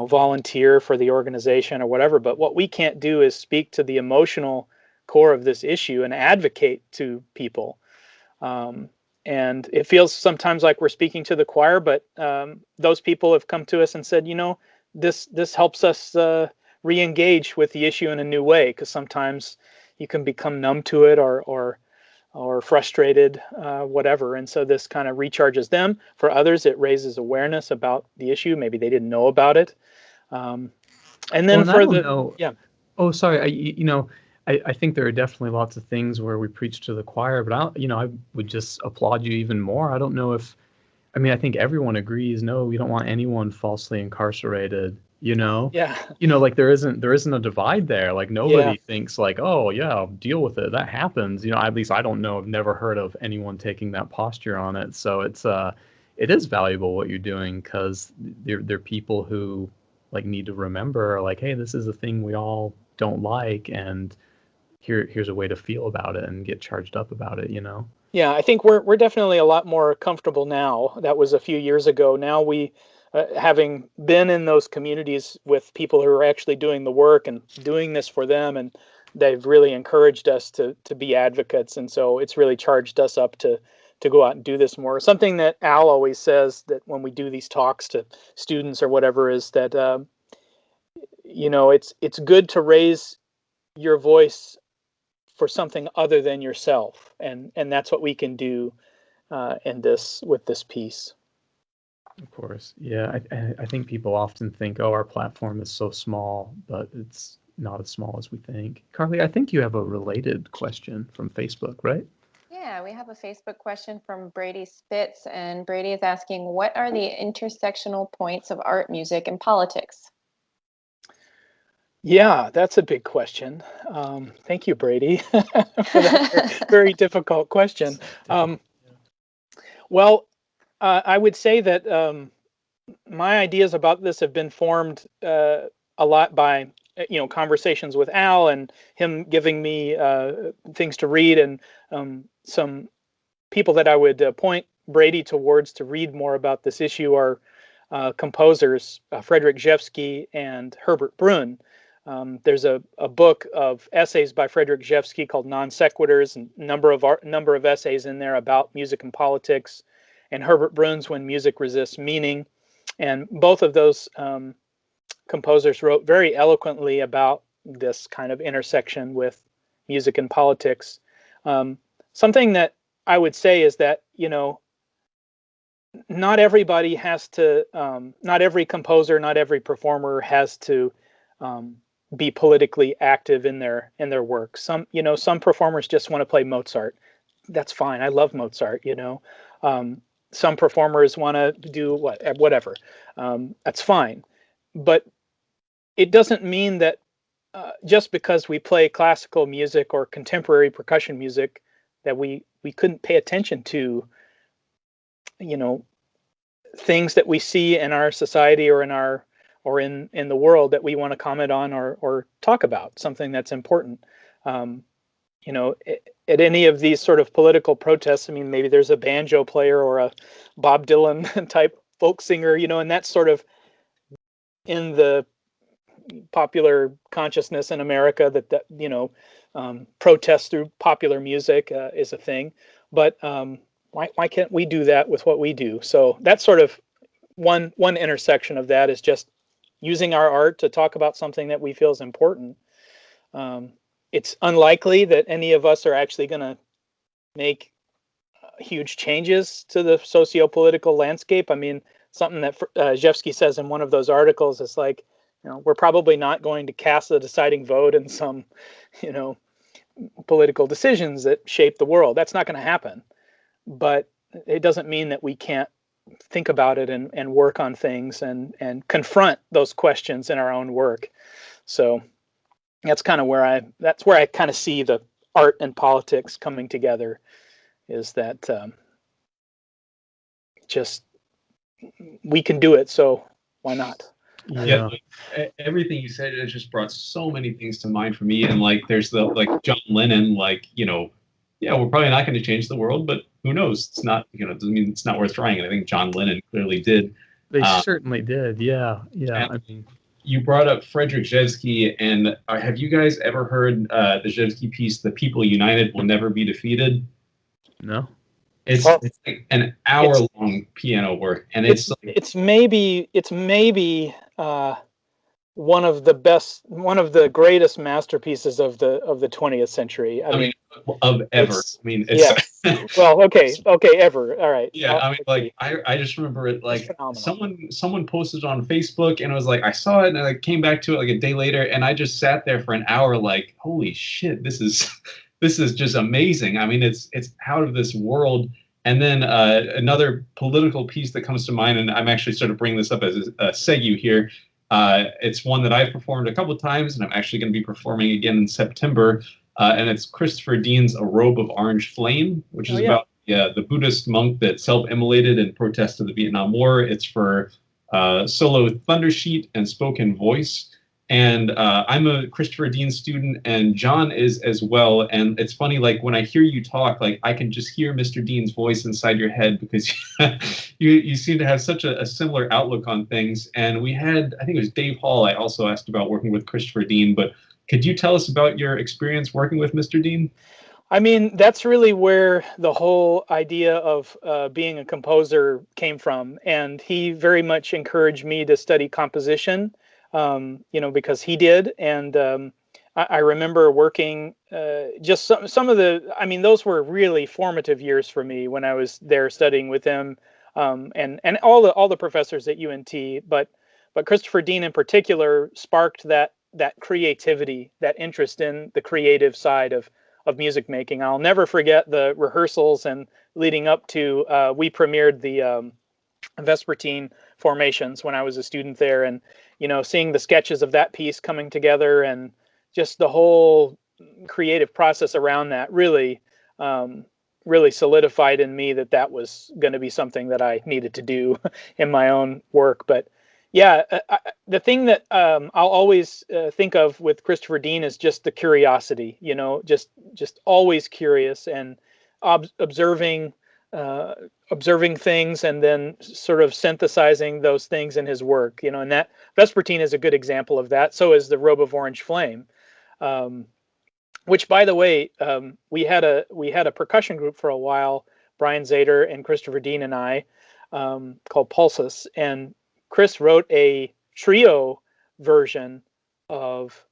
volunteer for the organization or whatever. But what we can't do is speak to the emotional core of this issue and advocate to people. And it feels sometimes like we're speaking to the choir, but those people have come to us and said, this helps us re-engage with the issue in a new way, because sometimes you can become numb to it or frustrated, whatever. And so this kind of recharges them. For others, it raises awareness about the issue. Maybe they didn't know about it. And then and I don't know. yeah. Oh, sorry. I think there are definitely lots of things where we preach to the choir, but I would just applaud you even more. I don't know if, I think everyone agrees, no, we don't want anyone falsely incarcerated, Yeah. Like there isn't a divide there. Like nobody thinks like, oh yeah, I'll deal with it. That happens. At least I don't know. I've never heard of anyone taking that posture on it. So it is valuable what you're doing, because they're people who like need to remember, like, hey, this is a thing we all don't like, and here's a way to feel about it and get charged up about it. Yeah, I think we're definitely a lot more comfortable now. That was a few years ago. Now we, having been in those communities with people who are actually doing the work and doing this for them, and they've really encouraged us to be advocates, and so it's really charged us up to go out and do this more. Something that Al always says, that when we do these talks to students or whatever, is that it's good to raise your voice for something other than yourself, and that's what we can do with this piece. Of course. Yeah, I think people often think, oh, our platform is so small, but it's not as small as we think. Carly, I think you have a related question from Facebook, right? Yeah, we have a Facebook question from Brady Spitz, and Brady is asking, what are the intersectional points of art, music, and politics? Yeah, that's a big question. Thank you, Brady, for that very difficult question. Well, I would say that my ideas about this have been formed a lot by conversations with Al and him giving me things to read, and some people that I would point Brady towards to read more about this issue are composers Frederick Rzewski and Herbert Brunn. There's a book of essays by Frederick Rzewski called Non Sequiturs, and number of essays in there about music and politics, and Herbert Brunn's When Music Resists Meaning. And both of those composers wrote very eloquently about this kind of intersection with music and politics. Something that I would say is that, not everybody has to, not every composer, not every performer has to be politically active in their work. Some performers just want to play Mozart. that's fine. I love Mozart, some performers want to do whatever. That's fine. But it doesn't mean that just because we play classical music or contemporary percussion music that we couldn't pay attention to, things that we see in our society or in the world that we want to comment on or talk about, something that's important. At any of these sort of political protests, I mean, maybe there's a banjo player or a Bob Dylan type folk singer, and that's sort of in the popular consciousness in America that protest through popular music is a thing. But why can't we do that with what we do? So that's sort of one intersection of that, is just using our art to talk about something that we feel is important. It's unlikely that any of us are actually going to make huge changes to the socio-political landscape. I mean, something that Zhevsky says in one of those articles is like, we're probably not going to cast a deciding vote in some, political decisions that shape the world. That's not going to happen. But it doesn't mean that we can't think about it and work on things and confront those questions in our own work. So that's kind of where I kind of see the art and politics coming together, is that just we can do it, so why not? Yeah, everything you said, it just brought so many things to mind for me. And there's John Lennon, we're probably not going to change the world, but who knows? It's not, doesn't mean it's not worth trying. And I think John Lennon clearly did. They certainly did. Yeah. I mean, you brought up Frederick Rzewski, and have you guys ever heard the Rzewski piece, "The People United Will Never Be Defeated"? No. It's like an hour-long piano work, and it's maybe one of the greatest masterpieces of the 20th century. I mean, of ever. Well, okay, ever. All right. Yeah, I just remember it someone posted on Facebook, and it was I saw it, and I came back to it a day later, and I just sat there for an hour holy shit, this is just amazing. I mean, it's out of this world. And then another political piece that comes to mind, and I'm actually sort of bringing this up as a segue here. It's one that I've performed a couple of times, and I'm actually going to be performing again in September. And it's Christopher Deane's "A Robe of Orange Flame," which is about the Buddhist monk that self-immolated in protest of the Vietnam War. It's for solo thundersheet and spoken voice. And I'm a Christopher Deane student, and John is as well. And it's funny, when I hear you talk, I can just hear Mr. Deane's voice inside your head, because you seem to have such a similar outlook on things. And we had, I think it was Dave Hall, I also asked about working with Christopher Deane. But could you tell us about your experience working with Mr. Deane? I mean, that's really where the whole idea of being a composer came from. And he very much encouraged me to study composition. Because he did. And I remember working just some of those were really formative years for me when I was there studying with him, and all the professors at UNT. But Christopher Deane in particular sparked that creativity, that interest in the creative side of music making. I'll never forget the rehearsals and leading up to we premiered the Vespertine formations when I was a student there, and seeing the sketches of that piece coming together and just the whole creative process around that really solidified in me that was going to be something that I needed to do in my own work. But yeah, the thing that I'll always think of with Christopher Deane is just the curiosity, just always curious and observing things and then sort of synthesizing those things in his work, and that Vespertine is a good example of that. So is the Robe of Orange Flame, which, by the way, we had a percussion group for a while, Brian Zader and Christopher Deane and I, called Pulsus, and Chris wrote a trio version of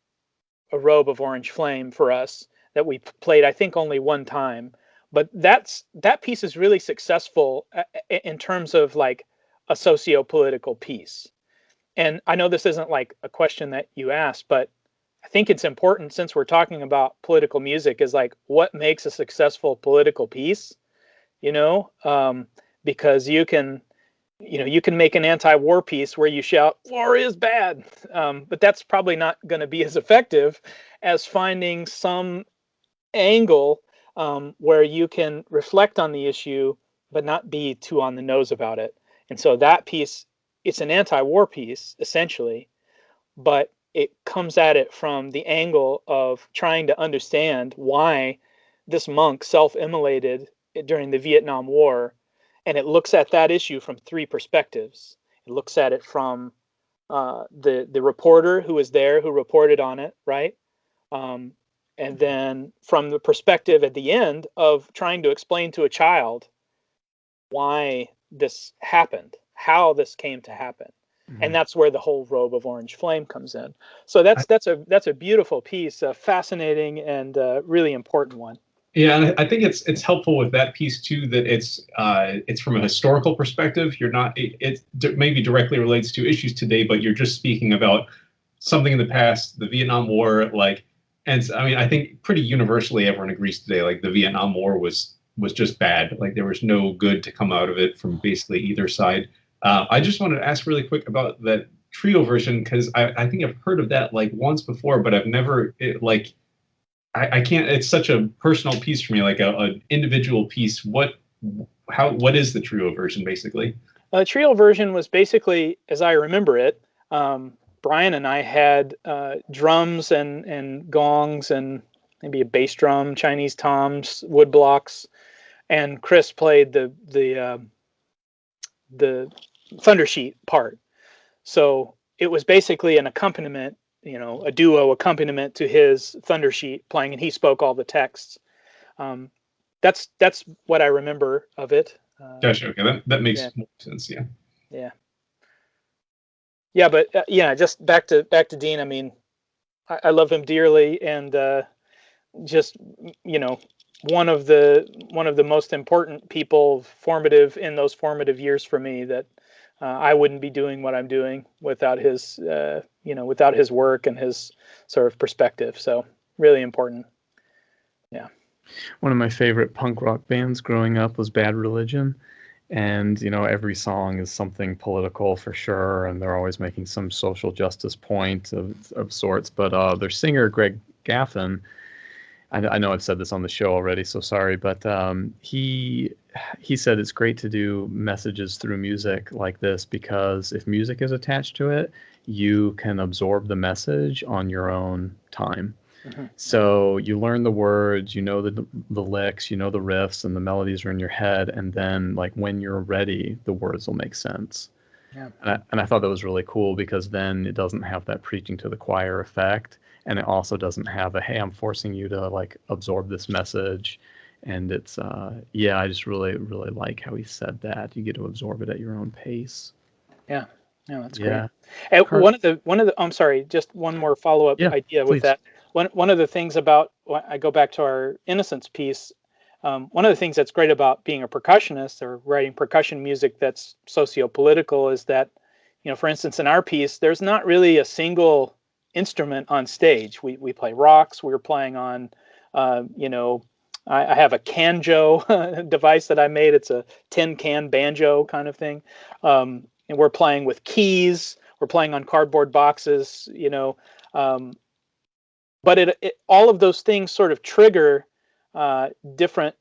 A Robe of Orange Flame for us that we played, I think, only one time. But that piece is really successful in terms of a socio-political piece. And I know this isn't a question that you asked, but I think it's important, since we're talking about political music, is like, what makes a successful political piece, you know, because you can make an anti-war piece where you shout war is bad, but that's probably not going to be as effective as finding some angle where you can reflect on the issue but not be too on the nose about it. And so that piece, it's an anti-war piece essentially, but it comes at it from the angle of trying to understand why this monk self-immolated during the Vietnam War. And it looks at that issue from three perspectives. It looks at it from the reporter who was there, who reported on it, right? And then from the perspective at the end of trying to explain to a child why this happened, how this came to happen. Mm-hmm. And that's where the whole Robe of Orange Flame comes in. So that's a beautiful piece, a fascinating and really important one. Yeah, and I think it's helpful with that piece too, that it's from a historical perspective. You're not, it maybe directly relates to issues today, but you're just speaking about something in the past, the Vietnam War, like, and I mean, I think pretty universally everyone agrees today, like the Vietnam War was just bad. Like there was no good to come out of it from basically either side. I just wanted to ask really quick about that trio version, because I think I've heard of that like once before, but I've never I can't. It's such a personal piece for me, like an individual piece. What is the trio version basically? The trio version was basically, as I remember it, Brian and I had drums and gongs and maybe a bass drum, Chinese toms, wood blocks, and Chris played the thunder sheet part. So it was basically an accompaniment, a duo accompaniment to his thunder sheet playing, and he spoke all the texts. That's what I remember of it. Gotcha. Okay, that makes more sense. Yeah. Yeah. Yeah, but just back to Deane. I mean, I love him dearly, and just one of the most important people, formative in those formative years for me. That I wouldn't be doing what I'm doing without his without his work and his sort of perspective. So really important. Yeah. One of my favorite punk rock bands growing up was Bad Religion. And, every song is something political for sure, and they're always making some social justice point of sorts. But their singer, Greg Gaffin, I know I've said this on the show already, so sorry, but he said it's great to do messages through music like this, because if music is attached to it, you can absorb the message on your own time. Mm-hmm. So you learn the words, the licks, the riffs, and the melodies are in your head, and then like when you're ready, the words will make sense. Yeah. And I thought that was really cool, because then it doesn't have that preaching to the choir effect, and it also doesn't have hey, I'm forcing you to like absorb this message. And it's I just really, really like how he said that. You get to absorb it at your own pace. Yeah. No, that's great. And one of the I'm sorry, just one more follow-up idea with that. One of the things about, I go back to our Innocence piece, one of the things that's great about being a percussionist or writing percussion music that's socio-political is that, for instance, in our piece, there's not really a single instrument on stage. We play rocks. We're playing on, I have a canjo device that I made. It's a tin can banjo kind of thing. And we're playing with keys. We're playing on cardboard boxes, but it all of those things sort of trigger different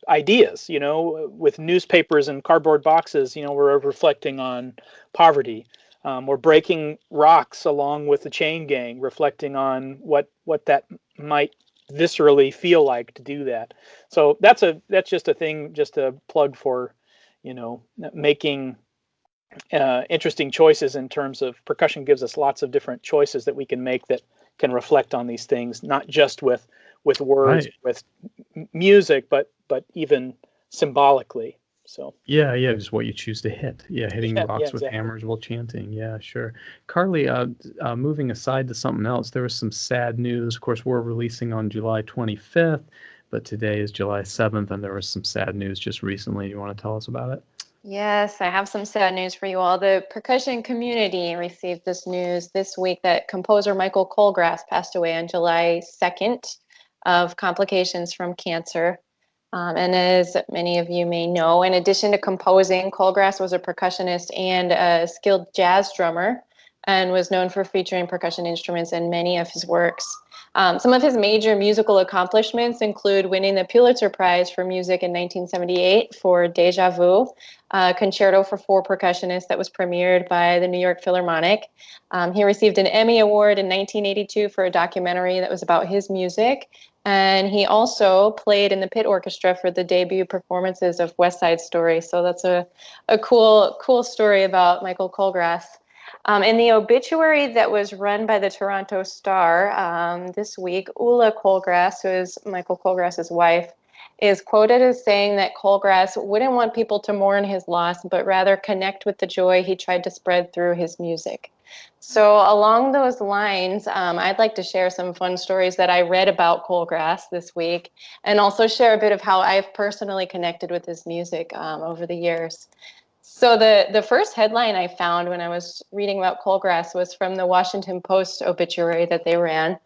ideas, with newspapers and cardboard boxes, we're reflecting on poverty. We're breaking rocks along with the chain gang, reflecting on what that might viscerally feel like to do that. So that's just a thing, just a plug for, making interesting choices in terms of percussion. Gives us lots of different choices that we can make that can reflect on these things, not just with words, right, with music, but even symbolically. So just what you choose to hit. Hitting rocks with hammers while chanting. Yeah, sure. Carly, moving aside to something else, there was some sad news. Of course, we're releasing on July 25th, but today is July 7th, and there was some sad news just recently. You want to tell us about it? Yes, I have some sad news for you all. The percussion community received this news this week that composer Michael Colgrass passed away on July 2nd of complications from cancer. And as many of you may know, in addition to composing, Colgrass was a percussionist and a skilled jazz drummer and was known for featuring percussion instruments in many of his works. Some of his major musical accomplishments include winning the Pulitzer Prize for Music in 1978 for Deja Vu, a concerto for four percussionists that was premiered by the New York Philharmonic. He received an Emmy Award in 1982 for a documentary that was about his music. And he also played in the pit orchestra for the debut performances of West Side Story. So that's a cool story about Michael Colgrass. In the obituary that was run by the Toronto Star this week, Ulla Colgrass, who is Michael Colgrass's wife, is quoted as saying that Colgrass wouldn't want people to mourn his loss, but rather connect with the joy he tried to spread through his music. So along those lines, I'd like to share some fun stories that I read about Colgrass this week, and also share a bit of how I've personally connected with his music over the years. So the first headline I found when I was reading about Colgrass was from the Washington Post obituary that they ran.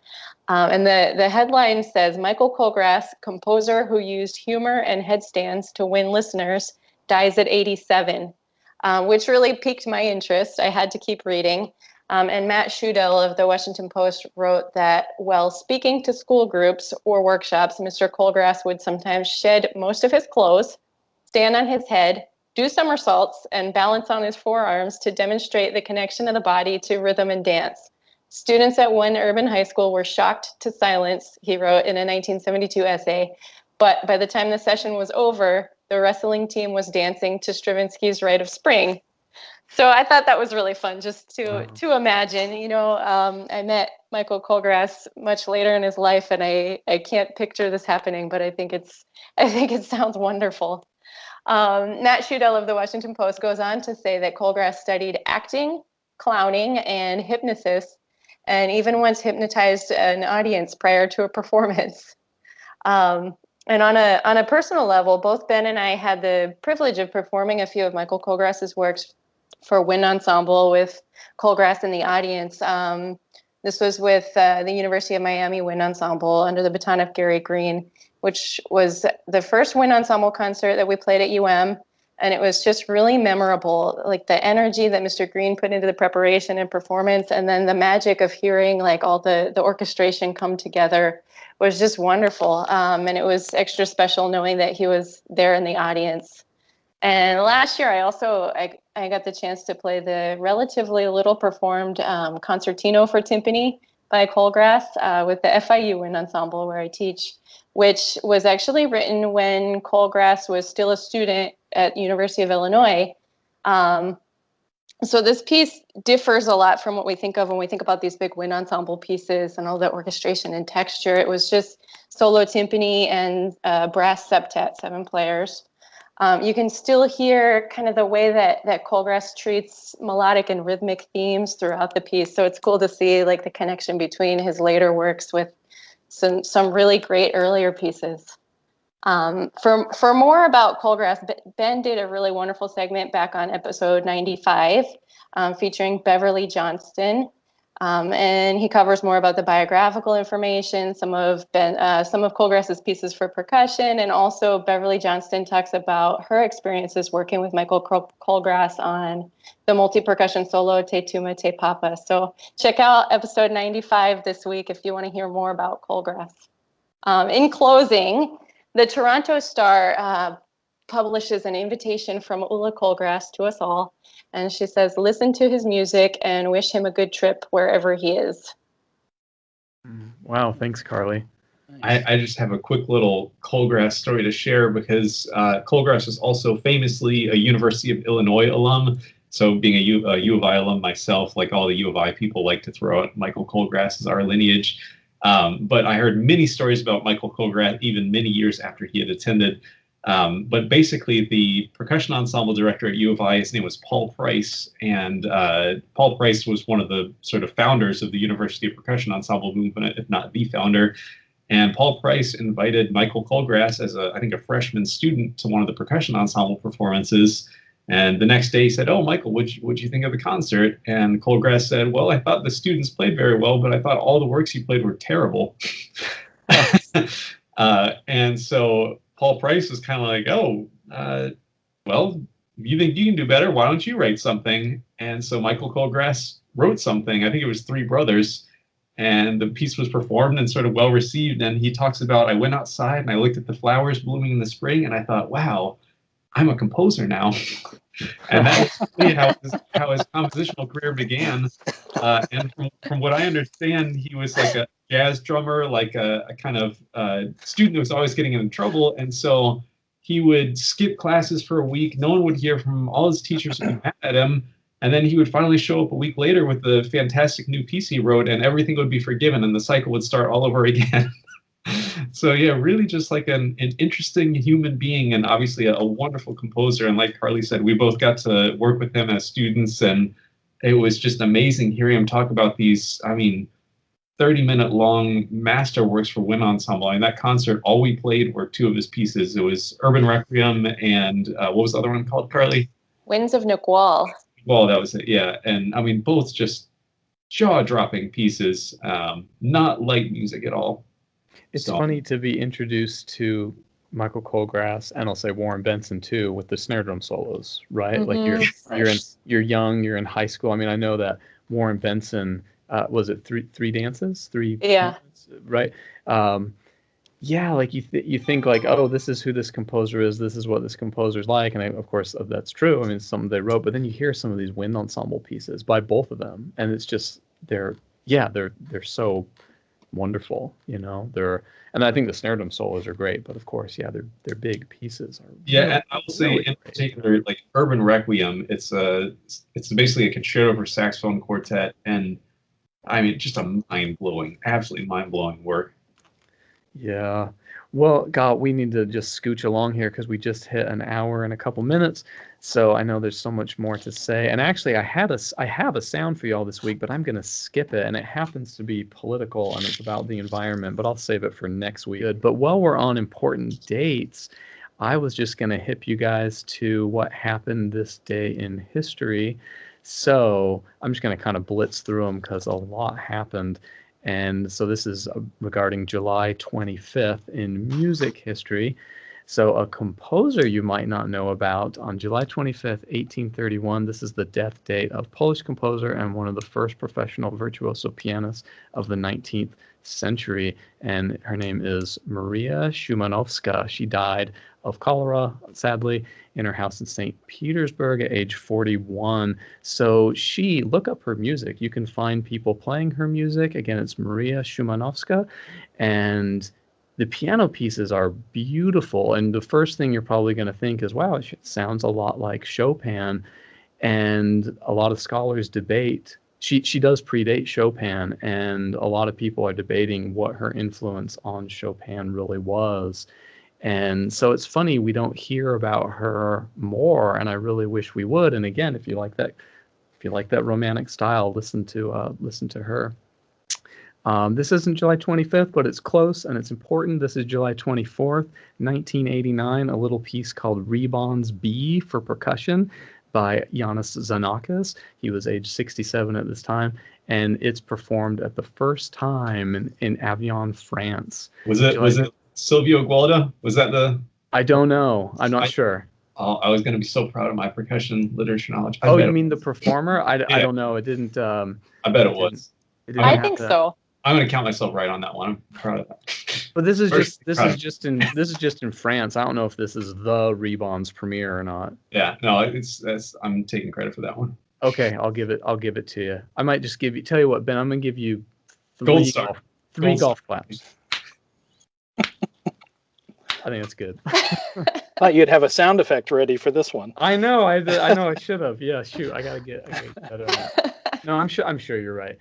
And the headline says, Michael Colgrass, composer who used humor and headstands to win listeners, dies at 87, which really piqued my interest. I had to keep reading. And Matt Schudel of the Washington Post wrote that while speaking to school groups or workshops, Mr. Colgrass would sometimes shed most of his clothes, stand on his head, do somersaults, and balance on his forearms to demonstrate the connection of the body to rhythm and dance. Students at one urban high school were shocked to silence, he wrote in a 1972 essay, but by the time the session was over, the wrestling team was dancing to Stravinsky's Rite of Spring. So I thought that was really fun just to imagine. I met Michael Colgrass much later in his life, and I can't picture this happening, but I think it sounds wonderful. Matt Schudel of the Washington Post goes on to say that Colgrass studied acting, clowning, and hypnosis, and even once hypnotized an audience prior to a performance. And on a personal level, both Ben and I had the privilege of performing a few of Michael Colgrass's works for wind ensemble with Colgrass in the audience. This was with the University of Miami Wind Ensemble under the baton of Gary Green, which was the first wind ensemble concert that we played at UM. And it was just really memorable, like the energy that Mr. Green put into the preparation and performance, and then the magic of hearing like all the orchestration come together was just wonderful. And it was extra special knowing that he was there in the audience. And last year, I got the chance to play the relatively little performed concertino for timpani by Colgrass with the FIU Wind Ensemble where I teach, which was actually written when Colgrass was still a student at University of Illinois. So this piece differs a lot from what we think of when we think about these big wind ensemble pieces and all the orchestration and texture. It was just solo timpani and brass septet, 7 players. You can still hear kind of the way that Colgrass treats melodic and rhythmic themes throughout the piece. So it's cool to see like the connection between his later works with some really great earlier pieces. For more about Colgrass, Ben did a really wonderful segment back on episode 95 featuring Beverly Johnston. And he covers more about the biographical information, some of Colgrass's pieces for percussion, and also Beverly Johnston talks about her experiences working with Michael Colgrass on the multi-percussion solo Te Tuma Te Papa. So check out episode 95 this week if you want to hear more about Colgrass. In closing, the Toronto Star publishes an invitation from Ulla Colgrass to us all. And she says, listen to his music and wish him a good trip wherever he is. Wow, thanks, Carly. I just have a quick little Colgrass story to share because Colgrass is also famously a University of Illinois alum. So being a U of I alum myself, like all the U of I people like to throw out Michael Colgrass as our lineage. But I heard many stories about Michael Colgrass even many years after he had attended. But basically, the percussion ensemble director at U of I, his name was Paul Price, and Paul Price was one of the sort of founders of the University of Percussion Ensemble movement, if not the founder. And Paul Price invited Michael Colgrass as I think a freshman student to one of the percussion ensemble performances. And the next day he said, "Oh, Michael, what'd you think of the concert?" And Colgrass said, "Well, I thought the students played very well, but I thought all the works you played were terrible." And so Paul Price was kind of like, "Oh, well, you think you can do better? Why don't you write something?" And so Michael Colgrass wrote something. I think it was Three Brothers. And the piece was performed and sort of well received. And he talks about, I went outside and I looked at the flowers blooming in the spring, and I thought, wow, I'm a composer now. And that was really how his compositional career began. And from what I understand, he was like a jazz drummer, like a kind of student who was always getting in trouble. And so he would skip classes for a week. No one would hear from him. All his teachers would be mad at him. And then he would finally show up a week later with the fantastic new piece he wrote, and everything would be forgiven, and the cycle would start all over again. So yeah, really just like an interesting human being, and obviously a wonderful composer. And like Carly said, we both got to work with him as students, and it was just amazing hearing him talk about these, 30-minute long masterworks for wind ensemble. And that concert, all we played were two of his pieces. It was Urban Requiem and what was the other one called, Carly? Winds of Nukwal. Well, that was it, yeah. And I mean, both just jaw-dropping pieces, not light music at all. It's funny to be introduced to Michael Colgrass, and I'll say Warren Benson too, with the snare drum solos, right? Mm-hmm. Like you're young, you're in high school. I mean, I know that Warren Benson was it three dances, Yeah, right? Yeah, like you think like, oh, this is who this composer is, this is what this composer's like, and of course that's true. I mean, it's something they wrote, but then you hear some of these wind ensemble pieces by both of them, and it's just they're so wonderful, and I think the snare drum solos are great, but of course, yeah, they're big pieces. And I will say in particular, like Urban Requiem, it's basically a concerto for saxophone quartet, and I mean, just a absolutely mind-blowing work. Yeah. Well, God, we need to just scooch along here because we just hit an hour and a couple minutes. So I know there's so much more to say. And actually, I have a sound for y'all this week, but I'm going to skip it. And it happens to be political, and it's about the environment, but I'll save it for next week. But while we're on important dates, I was just going to hip you guys to what happened this day in history. So I'm just going to kind of blitz through them because a lot happened. And so this is regarding July 25th in music history. So a composer you might not know about, on July 25th, 1831, this is the death date of Polish composer and one of the first professional virtuoso pianists of the 19th century. And her name is Maria Szymanowska. She died of cholera, sadly, in her house in St. Petersburg at age 41. So look up her music. You can find people playing her music. Again, it's Maria Szymanowska. And the piano pieces are beautiful. And the first thing you're probably going to think is, wow, it sounds a lot like Chopin. And a lot of scholars debate. She does predate Chopin, and a lot of people are debating what her influence on Chopin really was. And so it's funny we don't hear about her more, and I really wish we would. And again, if you like that romantic style, listen to her. This isn't July 25th, but it's close and it's important. This is July 24th, 1989, a little piece called Rebon's B for percussion by Yanis Xenakis. He was age 67 at this time, and it's performed at the first time in Avignon, France. Was it Silvio Gualda? Was that the... I don't know. I'm not sure. I was going to be so proud of my percussion literature knowledge. You mean the performer? I don't know. It didn't... I bet it was. I think so. I'm going to count myself right on that one. I'm proud of that. But this is just in France. I don't know if this is the Rebon's premiere or not. Yeah, no, I'm taking credit for that one. Okay, I'll give it to you. I might just tell you what, Ben, I'm going to give you three golf claps. I think that's good. Thought you'd have a sound effect ready for this one. I know. I should have. Yeah, shoot. I gotta get better on that. No, I'm sure you're right.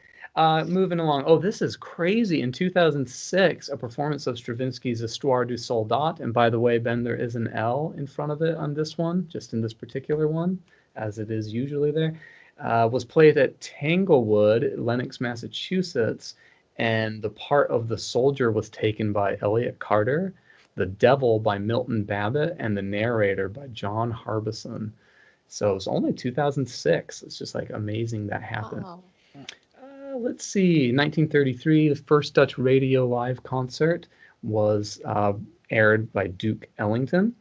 Moving along. Oh, this is crazy. In 2006, a performance of Stravinsky's Histoire du Soldat, and by the way, Ben, there is an L in front of it on this one, just in this particular one, as it is usually there, was played at Tanglewood, Lenox, Massachusetts, and the part of the soldier was taken by Elliot Carter, the Devil by Milton Babbitt, and the narrator by John Harbison. So it was only 2006. It's just like amazing that happened. Wow. Let's see, 1933, the first Dutch radio live concert was aired by Duke Ellington.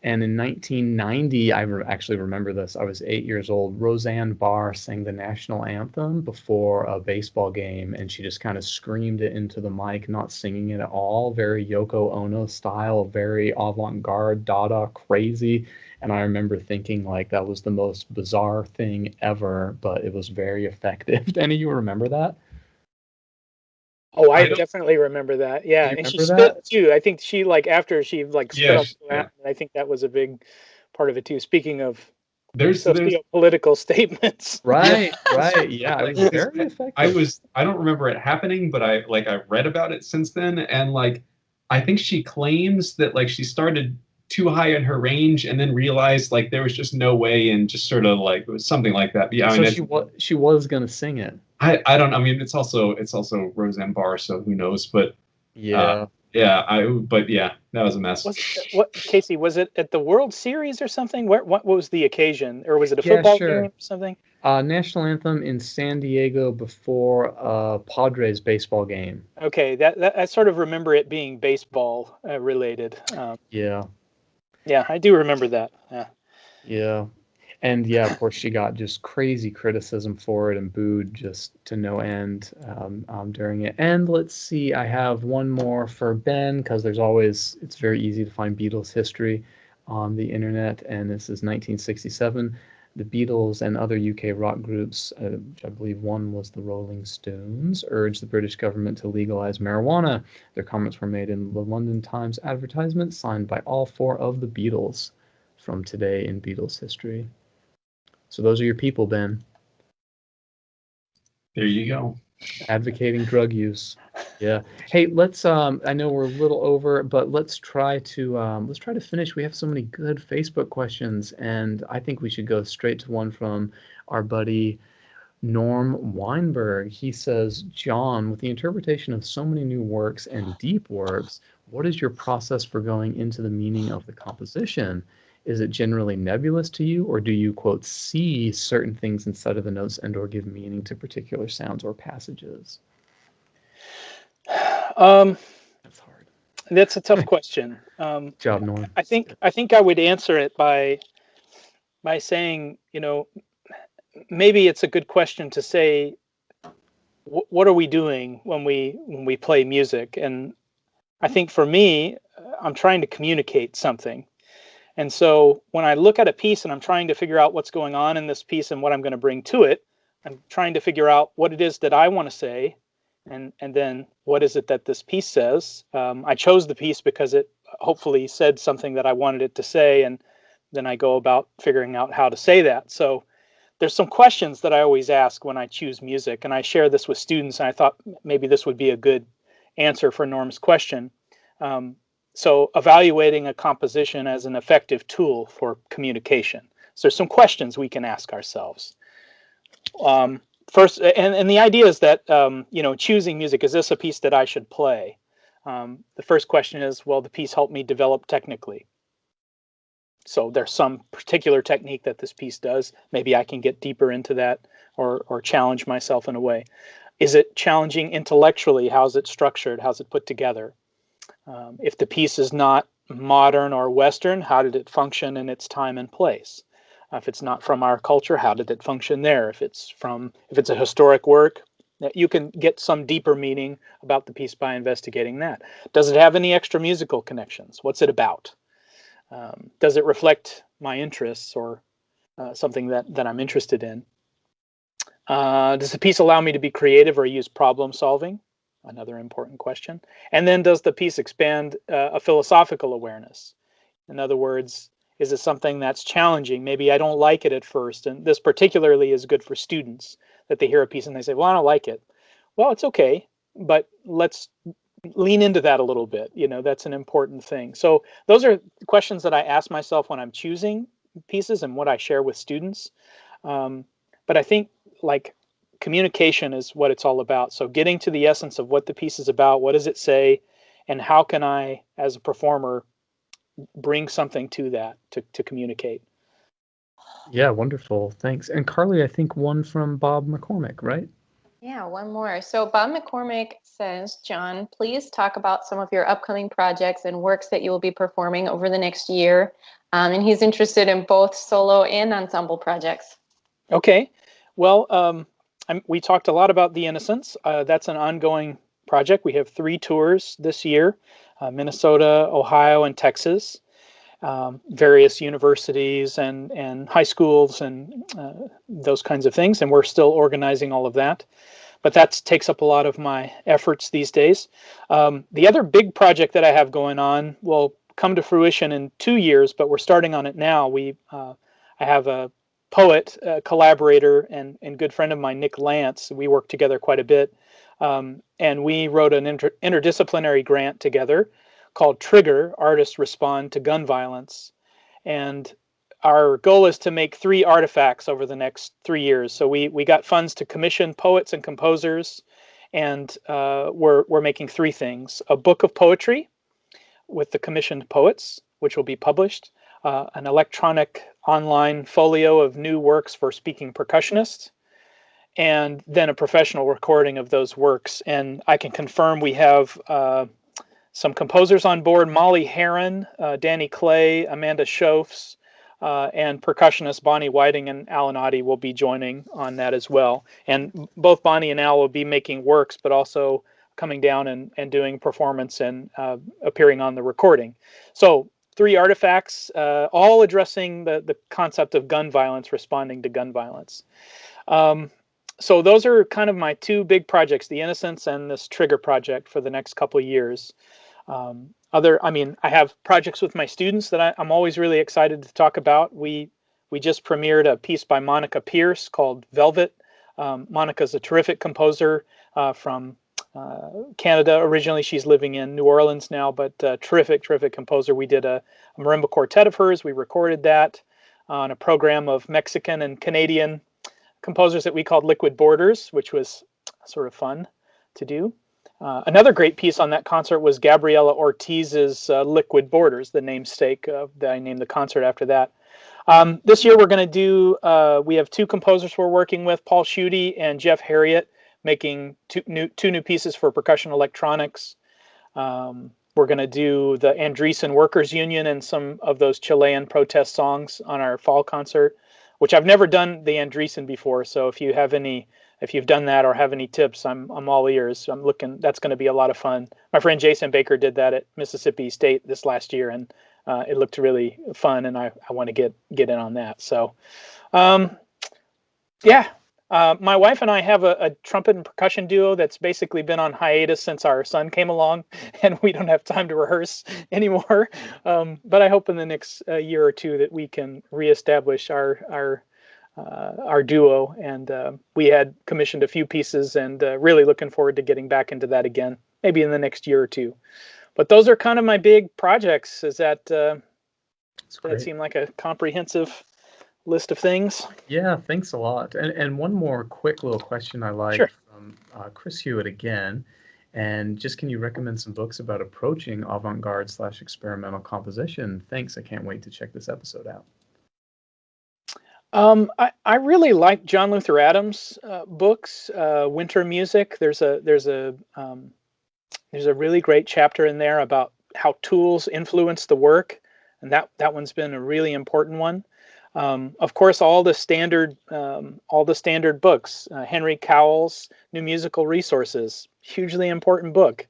And in 1990, I actually remember this. I was 8 years old. Roseanne Barr sang the national anthem before a baseball game, and she just kind of screamed it into the mic, not singing it at all. Very Yoko Ono style, very avant-garde, Dada, crazy. And I remember thinking like that was the most bizarre thing ever, but it was very effective. Do any of you remember that? Oh, I I don't- definitely remember that. Yeah, You and she remember spit that? too. I think she like after she like spit Yeah, up the ground, I think that was a big part of it too. Speaking of there's socio-political statements. Right, right. Yeah, it was Like, very effective. I don't remember it happening, but I read about it since then, and like I think she claims that like she started too high in her range and then realized like there was just no way, and just sort of like it was something like that. But yeah, I So mean, she was gonna sing it. I don't. I mean, it's also Roseanne Barr, so who knows? But Yeah. but yeah, that was a mess. What Casey, was it at the World Series or something? What was the occasion, or was it a Yeah, football sure. game or something? National anthem in San Diego before a Padres baseball game. Okay, that I sort of remember it being baseball related. Yeah, Yeah, I do remember that. Yeah. yeah. And yeah, of course, she got just crazy criticism for it and booed just to no end during it. And let's see, I have one more for Ben because it's very easy to find Beatles history on the internet. And this is 1967. The Beatles and other UK rock groups, which I believe one was the Rolling Stones, urged the British government to legalize marijuana. Their comments were made in the London Times advertisement signed by all four of the Beatles from today in Beatles history. So those are your people, Ben. There you go. Advocating drug use. Yeah. Hey, let's I know we're a little over, but let's try to finish. We have so many good Facebook questions, and I think we should go straight to one from our buddy Norm Weinberg. He says, John, with the interpretation of so many new works and deep works, what is your process for going into the meaning of the composition? Is it generally nebulous to you, or do you, quote, see certain things inside of the notes and or give meaning to particular sounds or passages? That's hard. That's a tough question. Good job, Norm. I think I would answer it by saying, maybe it's a good question to say, what are we doing when we play music? And I think for me, I'm trying to communicate something. And so when I look at a piece and I'm trying to figure out what's going on in this piece and what I'm going to bring to it, I'm trying to figure out what it is that I want to say, and then what is it that this piece says. I chose the piece because it hopefully said something that I wanted it to say, and then I go about figuring out how to say that. So there's some questions that I always ask when I choose music, and I share this with students, and I thought maybe this would be a good answer for Norm's question. So evaluating a composition as an effective tool for communication. So there's some questions we can ask ourselves. First, and the idea is that, choosing music, is this a piece that I should play? The first question is, will the piece help me develop technically? So there's some particular technique that this piece does. Maybe I can get deeper into that or challenge myself in a way. Is it challenging intellectually? How's it structured? How's it put together? If the piece is not modern or Western, how did it function in its time and place? If it's not from our culture, how did it function there? If it's a historic work, you can get some deeper meaning about the piece by investigating that. Does it have any extra musical connections? What's it about? Does it reflect my interests or something that I'm interested in? Does the piece allow me to be creative or use problem solving? Another important question. And then does the piece expand a philosophical awareness? In other words, is it something that's challenging? Maybe I don't like it at first. And this particularly is good for students, that they hear a piece and they say, well, I don't like it. Well, it's okay, but let's lean into that a little bit. That's an important thing. So those are questions that I ask myself when I'm choosing pieces and what I share with students. But I think communication is what it's all about. So getting to the essence of what the piece is about, what does it say, and how can I, as a performer, bring something to that to communicate. Yeah, wonderful. Thanks. And Carly, I think one from Bob McCormick, right? Yeah, one more. So Bob McCormick says, John, please talk about some of your upcoming projects and works that you will be performing over the next year. And he's interested in both solo and ensemble projects. Okay. Well, we talked a lot about The Innocents. That's an ongoing project. We have 3 tours this year, Minnesota, Ohio, and Texas. Various universities and high schools and those kinds of things. And we're still organizing all of that. But that takes up a lot of my efforts these days. The other big project that I have going on will come to fruition in 2 years, but we're starting on it now. I have a poet, a collaborator, and good friend of mine, Nick Lance. We work together quite a bit. And we wrote an interdisciplinary grant together called Trigger, Artists Respond to Gun Violence. And our goal is to make 3 artifacts over the next 3 years. So we got funds to commission poets and composers, and we're making 3 things: a book of poetry with the commissioned poets, which will be published, an electronic online folio of new works for speaking percussionists, and then a professional recording of those works. And I can confirm we have some composers on board: Molly Heron, Danny Clay, Amanda Schofs, and percussionist Bonnie Whiting and Alan Oddie will be joining on that as well. And both Bonnie and Al will be making works, but also coming down and doing performance and appearing on the recording. So 3 artifacts, all addressing the concept of gun violence, responding to gun violence. So those are kind of my 2 big projects, The Innocents and this Trigger project for the next couple of years. I have projects with my students that I'm always really excited to talk about. We just premiered a piece by Monica Pierce called Velvet. Monica's a terrific composer from Canada. Originally, she's living in New Orleans now, but terrific composer. We did a marimba quartet of hers. We recorded that on a program of Mexican and Canadian composers that we called Liquid Borders, which was sort of fun to do. Another great piece on that concert was Gabriela Ortiz's Liquid Borders, the namesake that I named the concert after that. This year we're going to do, we have 2 composers we're working with, Paul Schutte and Jeff Harriet, making two new pieces for percussion electronics. We're going to do the Andreessen Workers Union and some of those Chilean protest songs on our fall concert, which I've never done the Andreessen before. So if you've done that or have any tips, I'm all ears. That's going to be a lot of fun. My friend Jason Baker did that at Mississippi State this last year, and it looked really fun, and I want to get in on that. So, my wife and I have a trumpet and percussion duo that's basically been on hiatus since our son came along, and we don't have time to rehearse anymore. But I hope in the next year or 2 that we can reestablish our duo, and we had commissioned a few pieces, and really looking forward to getting back into that again, maybe in the next year or 2. But those are kind of my big projects. Does that seem like a comprehensive list of things? Yeah, thanks a lot. And one more quick little question I like Sure. from Chris Hewitt again. And just, can you recommend some books about approaching avant-garde / experimental composition? Thanks. I can't wait to check this episode out. I really like John Luther Adams' books, Winter Music. There's a really great chapter in there about how tools influence the work, and that one's been a really important one. Of course, all the standard books. Henry Cowell's New Musical Resources, hugely important book.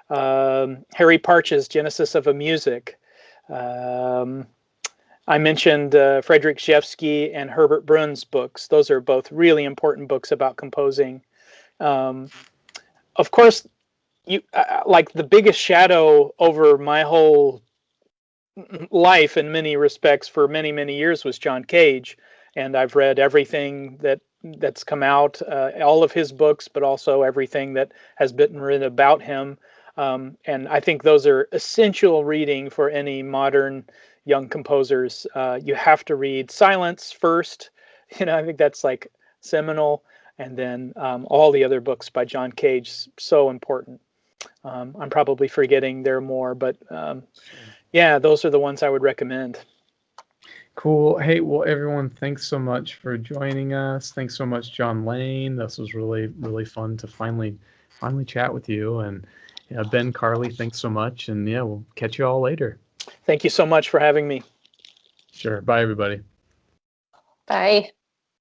Harry Parch's Genesis of a Music. I mentioned Frederick Rzewski and Herbert Brunn's books. Those are both really important books about composing. Of course, like the biggest shadow over my whole life in many respects for many, many years was John Cage. And I've read everything that's come out, all of his books, but also everything that has been written about him. And I think those are essential reading for any modern young composers. You have to read Silence first. I think that's like seminal. And then all the other books by John Cage, so important. I'm probably forgetting there are more, but yeah, those are the ones I would recommend. Cool. Hey, well, everyone, thanks so much for joining us. Thanks so much, John Lane. This was really, really fun to finally chat with you. And yeah, Ben, Carly, thanks so much. And yeah, we'll catch you all later. Thank you so much for having me. Sure. Bye, everybody. Bye.